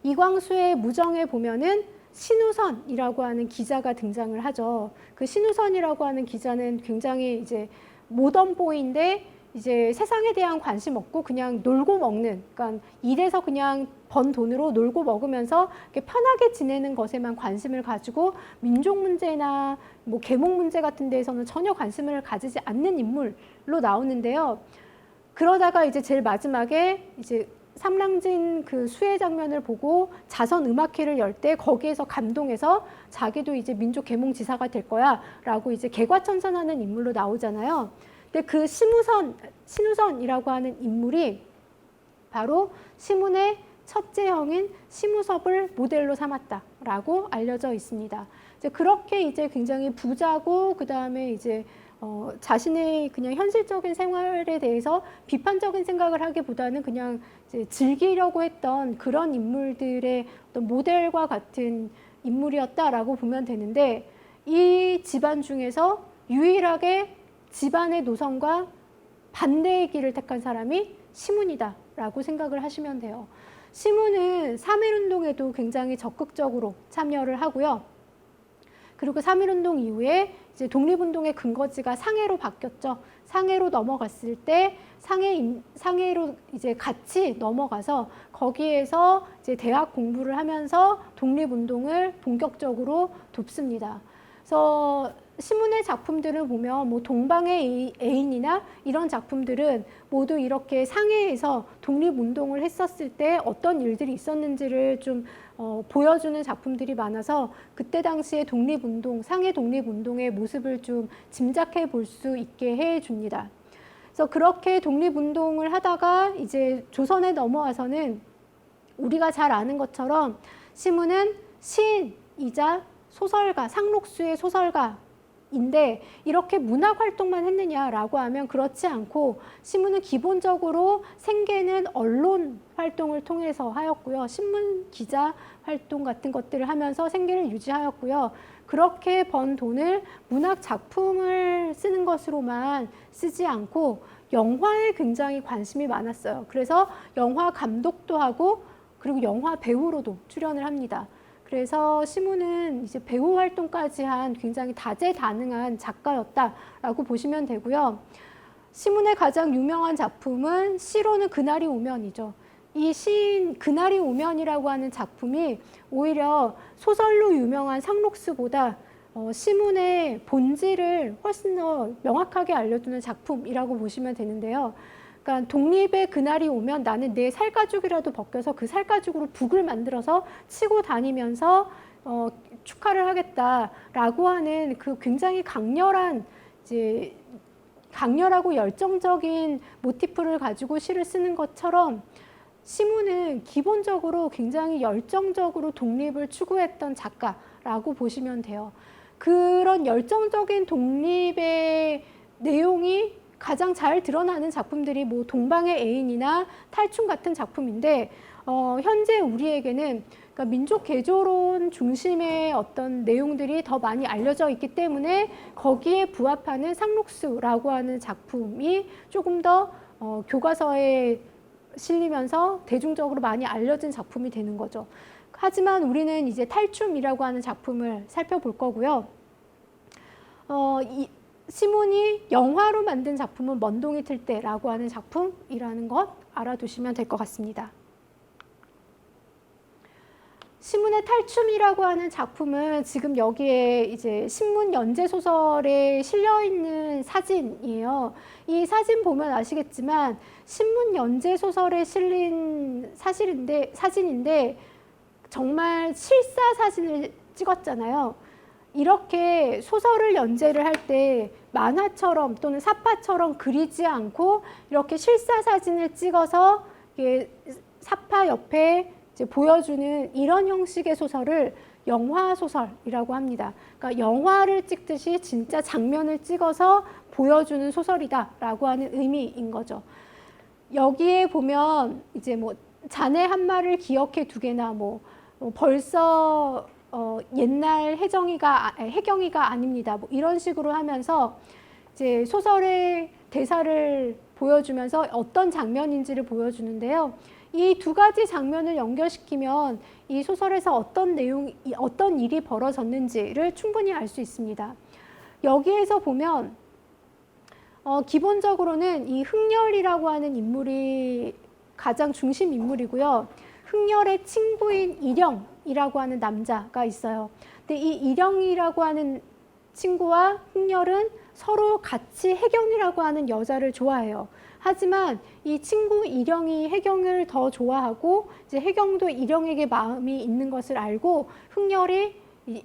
이광수의 무정에 보면은 신우선이라고 하는 기자가 등장을 하죠. 그 신우선이라고 하는 기자는 굉장히 이제 모던보이인데 이제 세상에 대한 관심 없고 그냥 놀고 먹는, 그러니까 일해서 그냥 번 돈으로 놀고 먹으면서 편하게 지내는 것에만 관심을 가지고 민족 문제나 뭐 계몽 문제 같은 데에서는 전혀 관심을 가지지 않는 인물로 나오는데요. 그러다가 이제 제일 마지막에 이제 삼랑진 그 수해 장면을 보고 자선 음악회를 열 때 거기에서 감동해서 자기도 이제 민족 계몽지사가 될 거야라고 이제 개과천선하는 인물로 나오잖아요. 근데 그 신우선이라고 하는 인물이 바로 시문의 첫째 형인 심우섭을 모델로 삼았다라고 알려져 있습니다. 이제 그렇게 이제 굉장히 부자고 그 다음에 이제 자신의 그냥 현실적인 생활에 대해서 비판적인 생각을 하기보다는 그냥 이제 즐기려고 했던 그런 인물들의 어떤 모델과 같은 인물이었다라고 보면 되는데, 이 집안 중에서 유일하게 집안의 노선과 반대의 길을 택한 사람이 시문이다라고 생각을 하시면 돼요. 시문은 3.1운동에도 굉장히 적극적으로 참여를 하고요. 그리고 3.1운동 이후에 이제 독립운동의 근거지가 상해로 바뀌었죠. 상해로 넘어갔을 때 상해로 이제 같이 넘어가서 거기에서 이제 대학 공부를 하면서 독립운동을 본격적으로 돕습니다. 그래서 시문의 작품들을 보면 뭐 동방의 애인이나 이런 작품들은 모두 이렇게 상해에서 독립운동을 했었을 때 어떤 일들이 있었는지를 좀 보여주는 작품들이 많아서 그때 당시의 독립운동, 상해 독립운동의 모습을 좀 짐작해 볼 수 있게 해 줍니다. 그래서 그렇게 독립운동을 하다가 이제 조선에 넘어와서는 우리가 잘 아는 것처럼 시문은 시인이자 소설가, 상록수의 소설가인데 이렇게 문학 활동만 했느냐라고 하면 그렇지 않고, 시문은 기본적으로 생계는 언론 활동을 통해서 하였고요. 신문 기자 활동 같은 것들을 하면서 생계를 유지하였고요. 그렇게 번 돈을 문학 작품을 쓰는 것으로만 쓰지 않고 영화에 굉장히 관심이 많았어요. 그래서 영화 감독도 하고 그리고 영화 배우로도 출연을 합니다. 그래서 시문은 이제 배우 활동까지 한 굉장히 다재다능한 작가였다라고 보시면 되고요. 시문의 가장 유명한 작품은 시로는 그날이 오면이죠. 이 시인 그날이 오면이라고 하는 작품이 오히려 소설로 유명한 상록수보다 시문의 본질을 훨씬 더 명확하게 알려주는 작품이라고 보시면 되는데요. 그러니까 독립의 그날이 오면 나는 내 살가죽이라도 벗겨서 그 살가죽으로 북을 만들어서 치고 다니면서 축하를 하겠다라고 하는 그 굉장히 강렬하고 열정적인 모티프를 가지고 시를 쓰는 것처럼 시문은 기본적으로 굉장히 열정적으로 독립을 추구했던 작가라고 보시면 돼요. 그런 열정적인 독립의 내용이 가장 잘 드러나는 작품들이 뭐 동방의 애인이나 탈춤 같은 작품인데, 현재 우리에게는 그러니까 민족 개조론 중심의 어떤 내용들이 더 많이 알려져 있기 때문에 거기에 부합하는 상록수라고 하는 작품이 조금 더 교과서에 실리면서 대중적으로 많이 알려진 작품이 되는 거죠. 하지만 우리는 이제 탈춤이라고 하는 작품을 살펴볼 거고요. 시문이 영화로 만든 작품은 먼동이 틀 때라고 하는 작품이라는 것 알아두시면 될 것 같습니다. 시문의 탈춤이라고 하는 작품은 지금 여기에 이제 신문 연재 소설에 실려 있는 사진이에요. 이 사진 보면 아시겠지만 신문 연재 소설에 실린 사진인데 정말 실사 사진을 찍었잖아요. 이렇게 소설을 연재를 할 때 만화처럼 또는 사파처럼 그리지 않고 이렇게 실사 사진을 찍어서 사파 옆에 이제 보여주는 이런 형식의 소설을 영화 소설이라고 합니다. 그러니까 영화를 찍듯이 진짜 장면을 찍어서 보여주는 소설이다라고 하는 의미인 거죠. 여기에 보면 이제 뭐 자네 한 말을 기억해 두게나 뭐 벌써 옛날 해경이가 아닙니다. 뭐 이런 식으로 하면서 이제 소설의 대사를 보여주면서 어떤 장면인지를 보여주는데요. 이 두 가지 장면을 연결시키면 이 소설에서 어떤 내용, 어떤 일이 벌어졌는지를 충분히 알 수 있습니다. 여기에서 보면 기본적으로는 이 흥렬이라고 하는 인물이 가장 중심 인물이고요. 흥렬의 친구인 일영이라고 하는 남자가 있어요. 근데 이 일영이라고 하는 친구와 흥렬은 서로 같이 혜경이라고 하는 여자를 좋아해요. 하지만 이 친구 일영이 혜경을 더 좋아하고 이제 혜경도 일영에게 마음이 있는 것을 알고 흥렬이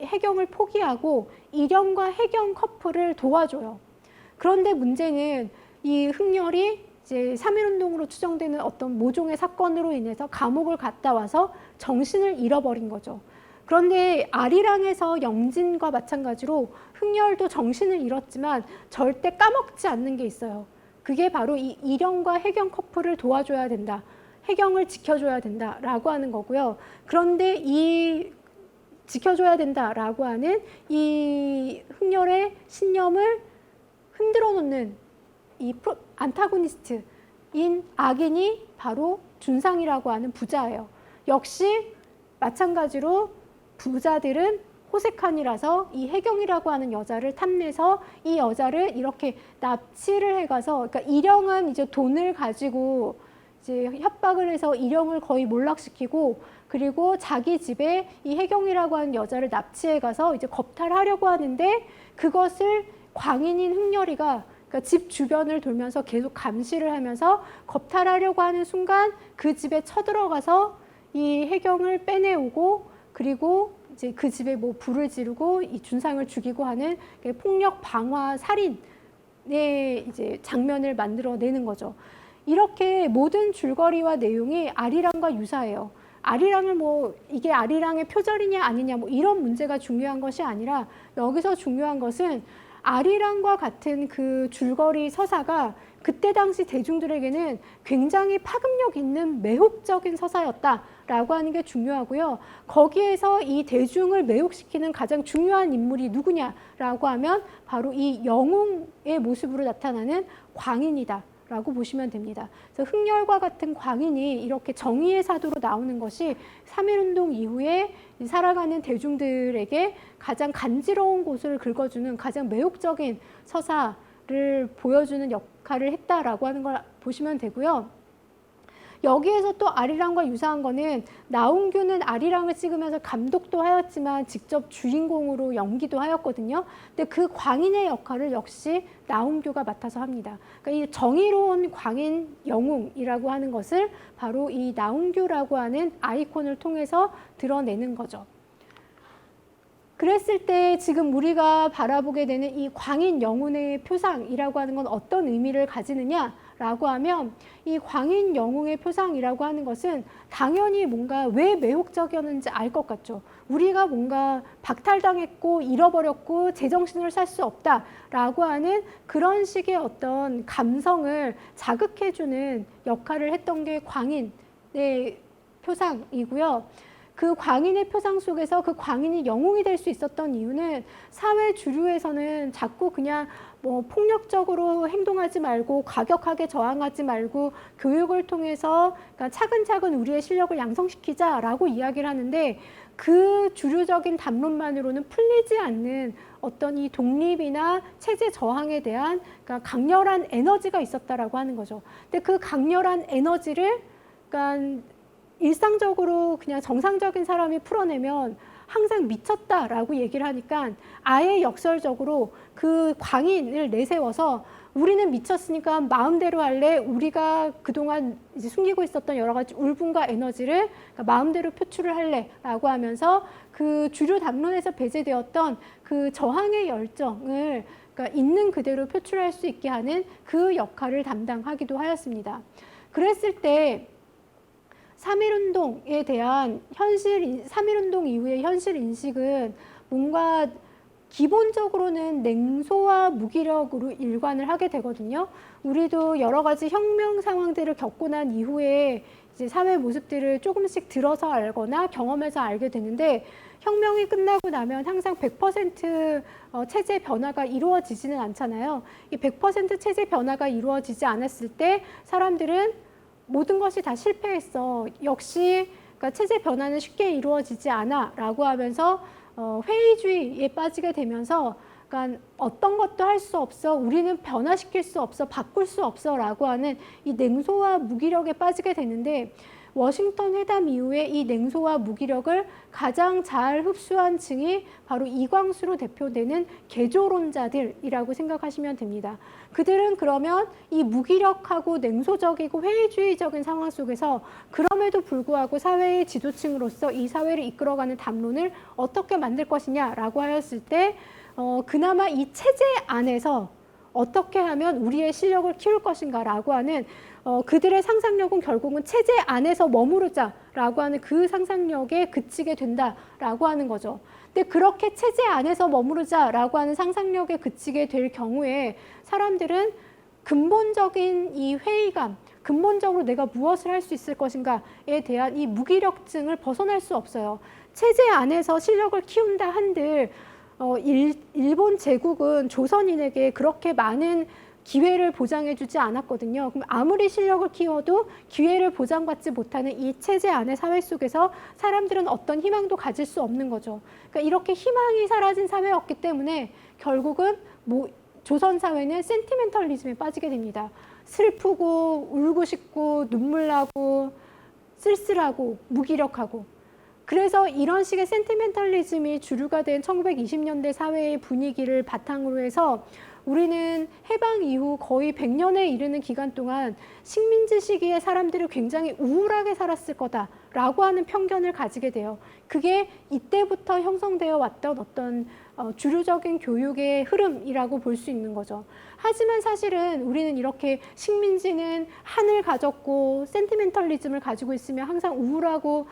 혜경을 포기하고 일영과 혜경 커플을 도와줘요. 그런데 문제는 이 흥렬이 이제 3.1운동으로 추정되는 어떤 모종의 사건으로 인해서 감옥을 갔다 와서 정신을 잃어버린 거죠. 그런데 아리랑에서 영진과 마찬가지로 흥렬도 정신을 잃었지만 절대 까먹지 않는 게 있어요. 그게 바로 이 일영과 혜경 커플을 도와줘야 된다. 혜경을 지켜줘야 된다라고 하는 거고요. 그런데 이 지켜줘야 된다라고 하는 이 흥렬의 신념을 흔들어 놓는 이 안타고니스트인 악인이 바로 준상이라고 하는 부자예요. 역시 마찬가지로 부자들은 호색한이라서 이 혜경이라고 하는 여자를 탐내서 이 여자를 이렇게 납치를 해가서, 그러니까 일영은 이제 돈을 가지고 이제 협박을 해서 일영을 거의 몰락시키고, 그리고 자기 집에 이 혜경이라고 하는 여자를 납치해가서 이제 겁탈하려고 하는데, 그것을 광인인 흥렬이가 그러니까 집 주변을 돌면서 계속 감시를 하면서 겁탈하려고 하는 순간 그 집에 쳐들어가서 이 혜경을 빼내오고, 그리고 이제 그 집에 뭐 불을 지르고 이 준상을 죽이고 하는 폭력, 방화, 살인의 이제 장면을 만들어내는 거죠. 이렇게 모든 줄거리와 내용이 아리랑과 유사해요. 아리랑을 뭐 이게 아리랑의 표절이냐 아니냐 뭐 이런 문제가 중요한 것이 아니라, 여기서 중요한 것은 아리랑과 같은 그 줄거리 서사가 그때 당시 대중들에게는 굉장히 파급력 있는 매혹적인 서사였다라고 하는 게 중요하고요. 거기에서 이 대중을 매혹시키는 가장 중요한 인물이 누구냐라고 하면 바로 이 영웅의 모습으로 나타나는 광인이다 라고 보시면 됩니다. 그래서 흥렬과 같은 광인이 이렇게 정의의 사도로 나오는 것이 3.1운동 이후에 살아가는 대중들에게 가장 간지러운 곳을 긁어주는 가장 매혹적인 서사를 보여주는 역할을 했다라고 하는 걸 보시면 되고요. 여기에서 또 아리랑과 유사한 거는 나훈규는 아리랑을 찍으면서 감독도 하였지만 직접 주인공으로 연기도 하였거든요. 근데 그 광인의 역할을 역시 나훈규가 맡아서 합니다. 그러니까 이 정의로운 광인 영웅이라고 하는 것을 바로 이 나훈규라고 하는 아이콘을 통해서 드러내는 거죠. 그랬을 때 지금 우리가 바라보게 되는 이 광인 영웅의 표상이라고 하는 건 어떤 의미를 가지느냐라고 하면, 이 광인 영웅의 표상이라고 하는 것은 당연히 뭔가 왜 매혹적이었는지 알 것 같죠. 우리가 뭔가 박탈당했고 잃어버렸고 제정신을 살 수 없다라고 하는 그런 식의 어떤 감성을 자극해주는 역할을 했던 게 광인의 표상이고요. 그 광인의 표상 속에서 그 광인이 영웅이 될 수 있었던 이유는 사회 주류에서는 자꾸 그냥 뭐 폭력적으로 행동하지 말고 과격하게 저항하지 말고 교육을 통해서 그러니까 차근차근 우리의 실력을 양성시키자라고 이야기를 하는데, 그 주류적인 담론만으로는 풀리지 않는 어떤 이 독립이나 체제 저항에 대한 그러니까 강렬한 에너지가 있었다라고 하는 거죠. 근데 그 강렬한 에너지를 그러니까 일상적으로 그냥 정상적인 사람이 풀어내면 항상 미쳤다라고 얘기를 하니까 아예 역설적으로 그 광인을 내세워서 우리는 미쳤으니까 마음대로 할래, 우리가 그동안 이제 숨기고 있었던 여러 가지 울분과 에너지를 그러니까 마음대로 표출을 할래 라고 하면서 그 주류 담론에서 배제되었던 그 저항의 열정을 그러니까 있는 그대로 표출할 수 있게 하는 그 역할을 담당하기도 하였습니다. 그랬을 때 3.1운동에 대한 3.1운동 이후의 현실 인식은 뭔가 기본적으로는 냉소와 무기력으로 일관을 하게 되거든요. 우리도 여러 가지 혁명 상황들을 겪고 난 이후에 이제 사회 모습들을 조금씩 들어서 알거나 경험해서 알게 되는데, 혁명이 끝나고 나면 항상 100% 체제 변화가 이루어지지는 않잖아요. 이 100% 체제 변화가 이루어지지 않았을 때 사람들은 모든 것이 다 실패했어. 역시 그러니까 체제 변화는 쉽게 이루어지지 않아 라고 하면서 회의주의에 빠지게 되면서, 그러니까 어떤 것도 할 수 없어, 우리는 변화시킬 수 없어, 바꿀 수 없어 라고 하는 이 냉소와 무기력에 빠지게 되는데, 워싱턴 회담 이후에 이 냉소와 무기력을 가장 잘 흡수한 층이 바로 이광수로 대표되는 개조론자들이라고 생각하시면 됩니다. 그들은 그러면 이 무기력하고 냉소적이고 회의주의적인 상황 속에서 그럼에도 불구하고 사회의 지도층으로서 이 사회를 이끌어가는 담론을 어떻게 만들 것이냐라고 하였을 때 그나마 이 체제 안에서 어떻게 하면 우리의 실력을 키울 것인가라고 하는 그들의 상상력은 결국은 체제 안에서 머무르자라고 하는 그 상상력에 그치게 된다라고 하는 거죠. 근데 그렇게 체제 안에서 머무르자라고 하는 상상력에 그치게 될 경우에 사람들은 근본적인 이 회의감, 근본적으로 내가 무엇을 할 수 있을 것인가에 대한 이 무기력증을 벗어날 수 없어요. 체제 안에서 실력을 키운다 한들 일본 제국은 조선인에게 그렇게 많은 기회를 보장해주지 않았거든요. 그럼 아무리 실력을 키워도 기회를 보장받지 못하는 이 체제 안의 사회 속에서 사람들은 어떤 희망도 가질 수 없는 거죠. 그러니까 이렇게 희망이 사라진 사회였기 때문에 결국은 조선 사회는 센티멘털리즘에 빠지게 됩니다. 슬프고 울고 싶고 눈물 나고 쓸쓸하고 무기력하고. 그래서 이런 식의 센티멘털리즘이 주류가 된 1920년대 사회의 분위기를 바탕으로 해서 우리는 해방 이후 거의 100년에 이르는 기간 동안 식민지 시기에 사람들이 굉장히 우울하게 살았을 거다라고 하는 편견을 가지게 돼요. 그게 이때부터 형성되어 왔던 어떤 주류적인 교육의 흐름이라고 볼 수 있는 거죠. 하지만 사실은 우리는 이렇게 식민지는 한을 가졌고 센티멘털리즘을 가지고 있으면 항상 우울하고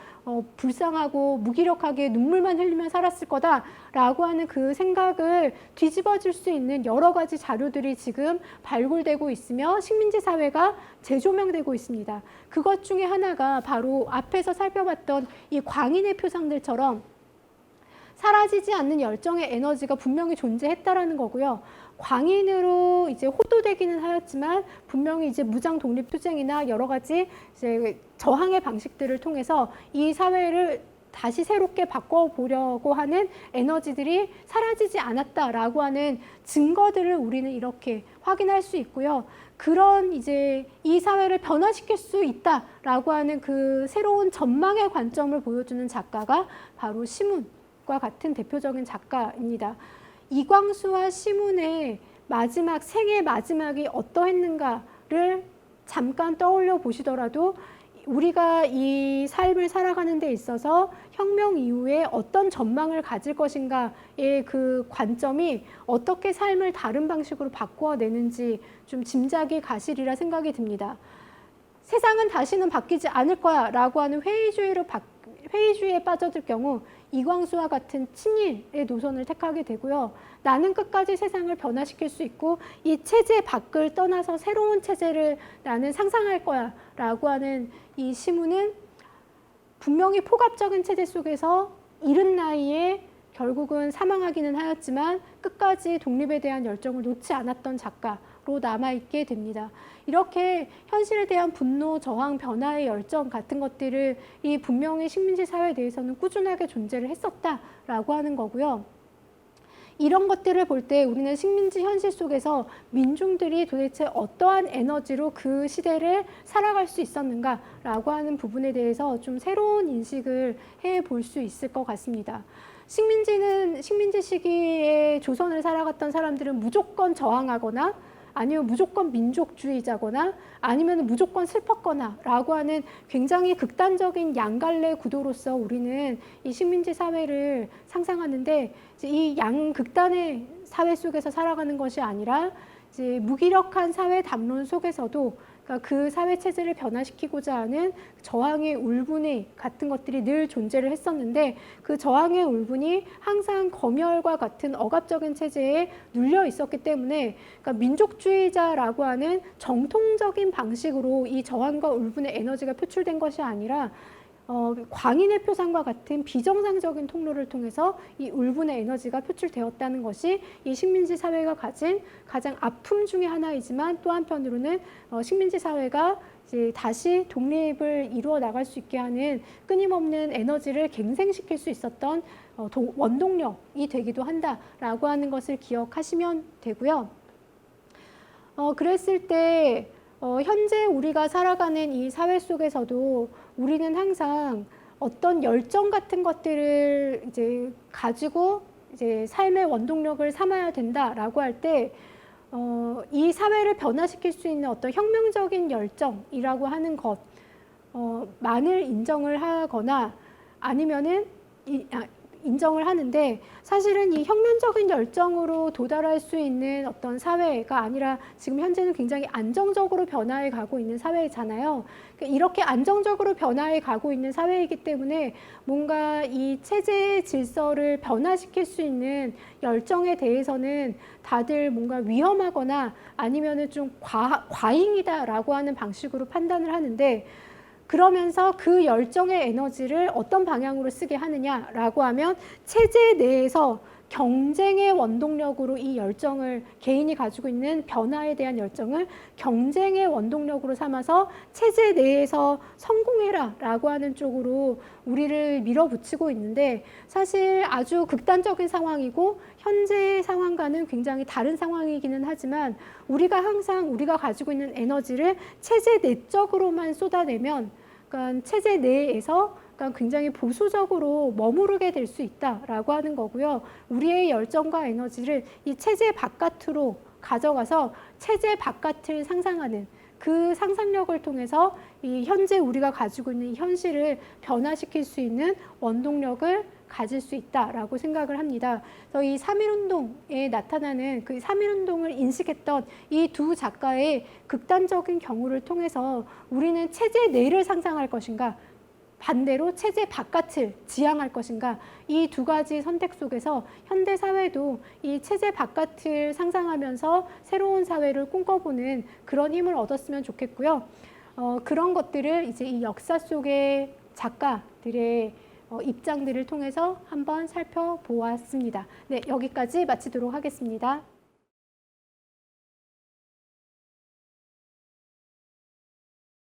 불쌍하고 무기력하게 눈물만 흘리며 살았을 거다라고 하는 그 생각을 뒤집어질 수 있는 여러 가지 자료들이 지금 발굴되고 있으며 식민지 사회가 재조명되고 있습니다. 그것 중에 하나가 바로 앞에서 살펴봤던 이 광인의 표상들처럼 사라지지 않는 열정의 에너지가 분명히 존재했다라는 거고요. 광인으로 이제 호도되기는 하였지만 분명히 이제 무장 독립 투쟁이나 여러 가지 이제 저항의 방식들을 통해서 이 사회를 다시 새롭게 바꿔보려고 하는 에너지들이 사라지지 않았다라고 하는 증거들을 우리는 이렇게 확인할 수 있고요. 그런 이제 이 사회를 변화시킬 수 있다라고 하는 그 새로운 전망의 관점을 보여주는 작가가 바로 시문과 같은 대표적인 작가입니다. 이광수와 시문의 마지막 생의 마지막이 어떠했는가를 잠깐 떠올려 보시더라도 우리가 이 삶을 살아가는 데 있어서 혁명 이후에 어떤 전망을 가질 것인가의 그 관점이 어떻게 삶을 다른 방식으로 바꾸어내는지 좀 짐작이 가시리라 생각이 듭니다. 세상은 다시는 바뀌지 않을 거야 라고 하는 회의주의에 빠져들 경우 이광수와 같은 친일의 노선을 택하게 되고요. 나는 끝까지 세상을 변화시킬 수 있고 이 체제 밖을 떠나서 새로운 체제를 나는 상상할 거야 라고 하는 이 시문은 분명히 폭압적인 체제 속에서 이른 나이에 결국은 사망하기는 하였지만 끝까지 독립에 대한 열정을 놓지 않았던 작가로 남아있게 됩니다. 이렇게 현실에 대한 분노, 저항, 변화의 열정 같은 것들을 이 분명히 식민지 사회에 대해서는 꾸준하게 존재를 했었다라고 하는 거고요. 이런 것들을 볼 때 우리는 식민지 현실 속에서 민중들이 도대체 어떠한 에너지로 그 시대를 살아갈 수 있었는가라고 하는 부분에 대해서 좀 새로운 인식을 해볼 수 있을 것 같습니다. 식민지 시기에 조선을 살아갔던 사람들은 무조건 저항하거나 아니면 무조건 민족주의자거나 아니면 무조건 슬펐거나 라고 하는 굉장히 극단적인 양갈래 구도로서 우리는 이 식민지 사회를 상상하는데 이 양극단의 사회 속에서 살아가는 것이 아니라 이제 무기력한 사회 담론 속에서도 그러니까 그 사회 체제를 변화시키고자 하는 저항의 울분이 같은 것들이 늘 존재를 했었는데 그 저항의 울분이 항상 검열과 같은 억압적인 체제에 눌려 있었기 때문에 그러니까 민족주의자라고 하는 정통적인 방식으로 이 저항과 울분의 에너지가 표출된 것이 아니라 광인의 표상과 같은 비정상적인 통로를 통해서 이 울분의 에너지가 표출되었다는 것이 이 식민지 사회가 가진 가장 아픔 중의 하나이지만 또 한편으로는 식민지 사회가 이제 다시 독립을 이루어 나갈 수 있게 하는 끊임없는 에너지를 갱생시킬 수 있었던 원동력이 되기도 한다라고 하는 것을 기억하시면 되고요. 그랬을 때 현재 우리가 살아가는 이 사회 속에서도 우리는 항상 어떤 열정 같은 것들을 이제 가지고 이제 삶의 원동력을 삼아야 된다라고 할 때, 이 사회를 변화시킬 수 있는 어떤 혁명적인 열정이라고 하는 것, 만을 인정을 하거나 아니면은 인정을 하는데 사실은 이 혁명적인 열정으로 도달할 수 있는 어떤 사회가 아니라 지금 현재는 굉장히 안정적으로 변화해 가고 있는 사회잖아요. 이렇게 안정적으로 변화해 가고 있는 사회이기 때문에 뭔가 이 체제의 질서를 변화시킬 수 있는 열정에 대해서는 다들 뭔가 위험하거나 아니면은 좀 과잉이다라고 하는 방식으로 판단을 하는데 그러면서 그 열정의 에너지를 어떤 방향으로 쓰게 하느냐라고 하면 체제 내에서 경쟁의 원동력으로 이 열정을 개인이 가지고 있는 변화에 대한 열정을 경쟁의 원동력으로 삼아서 체제 내에서 성공해라라고 하는 쪽으로 우리를 밀어붙이고 있는데 사실 아주 극단적인 상황이고 현재의 상황과는 굉장히 다른 상황이기는 하지만 우리가 항상 우리가 가지고 있는 에너지를 체제 내적으로만 쏟아내면 그러니까 체제 내에서 그러니까 굉장히 보수적으로 머무르게 될 수 있다라고 하는 거고요. 우리의 열정과 에너지를 이 체제 바깥으로 가져가서 체제 바깥을 상상하는 그 상상력을 통해서 이 현재 우리가 가지고 있는 이 현실을 변화시킬 수 있는 원동력을 가질 수 있다라고 생각을 합니다. 그래서 이 3.1운동에 나타나는 그 3.1운동을 인식했던 이 두 작가의 극단적인 경우를 통해서 우리는 체제 내를 상상할 것인가 반대로 체제 바깥을 지향할 것인가 이 두 가지 선택 속에서 현대 사회도 이 체제 바깥을 상상하면서 새로운 사회를 꿈꿔보는 그런 힘을 얻었으면 좋겠고요. 그런 것들을 이제 이 역사 속의 작가들의 입장들을 통해서 한번 살펴보았습니다. 네, 여기까지 마치도록 하겠습니다.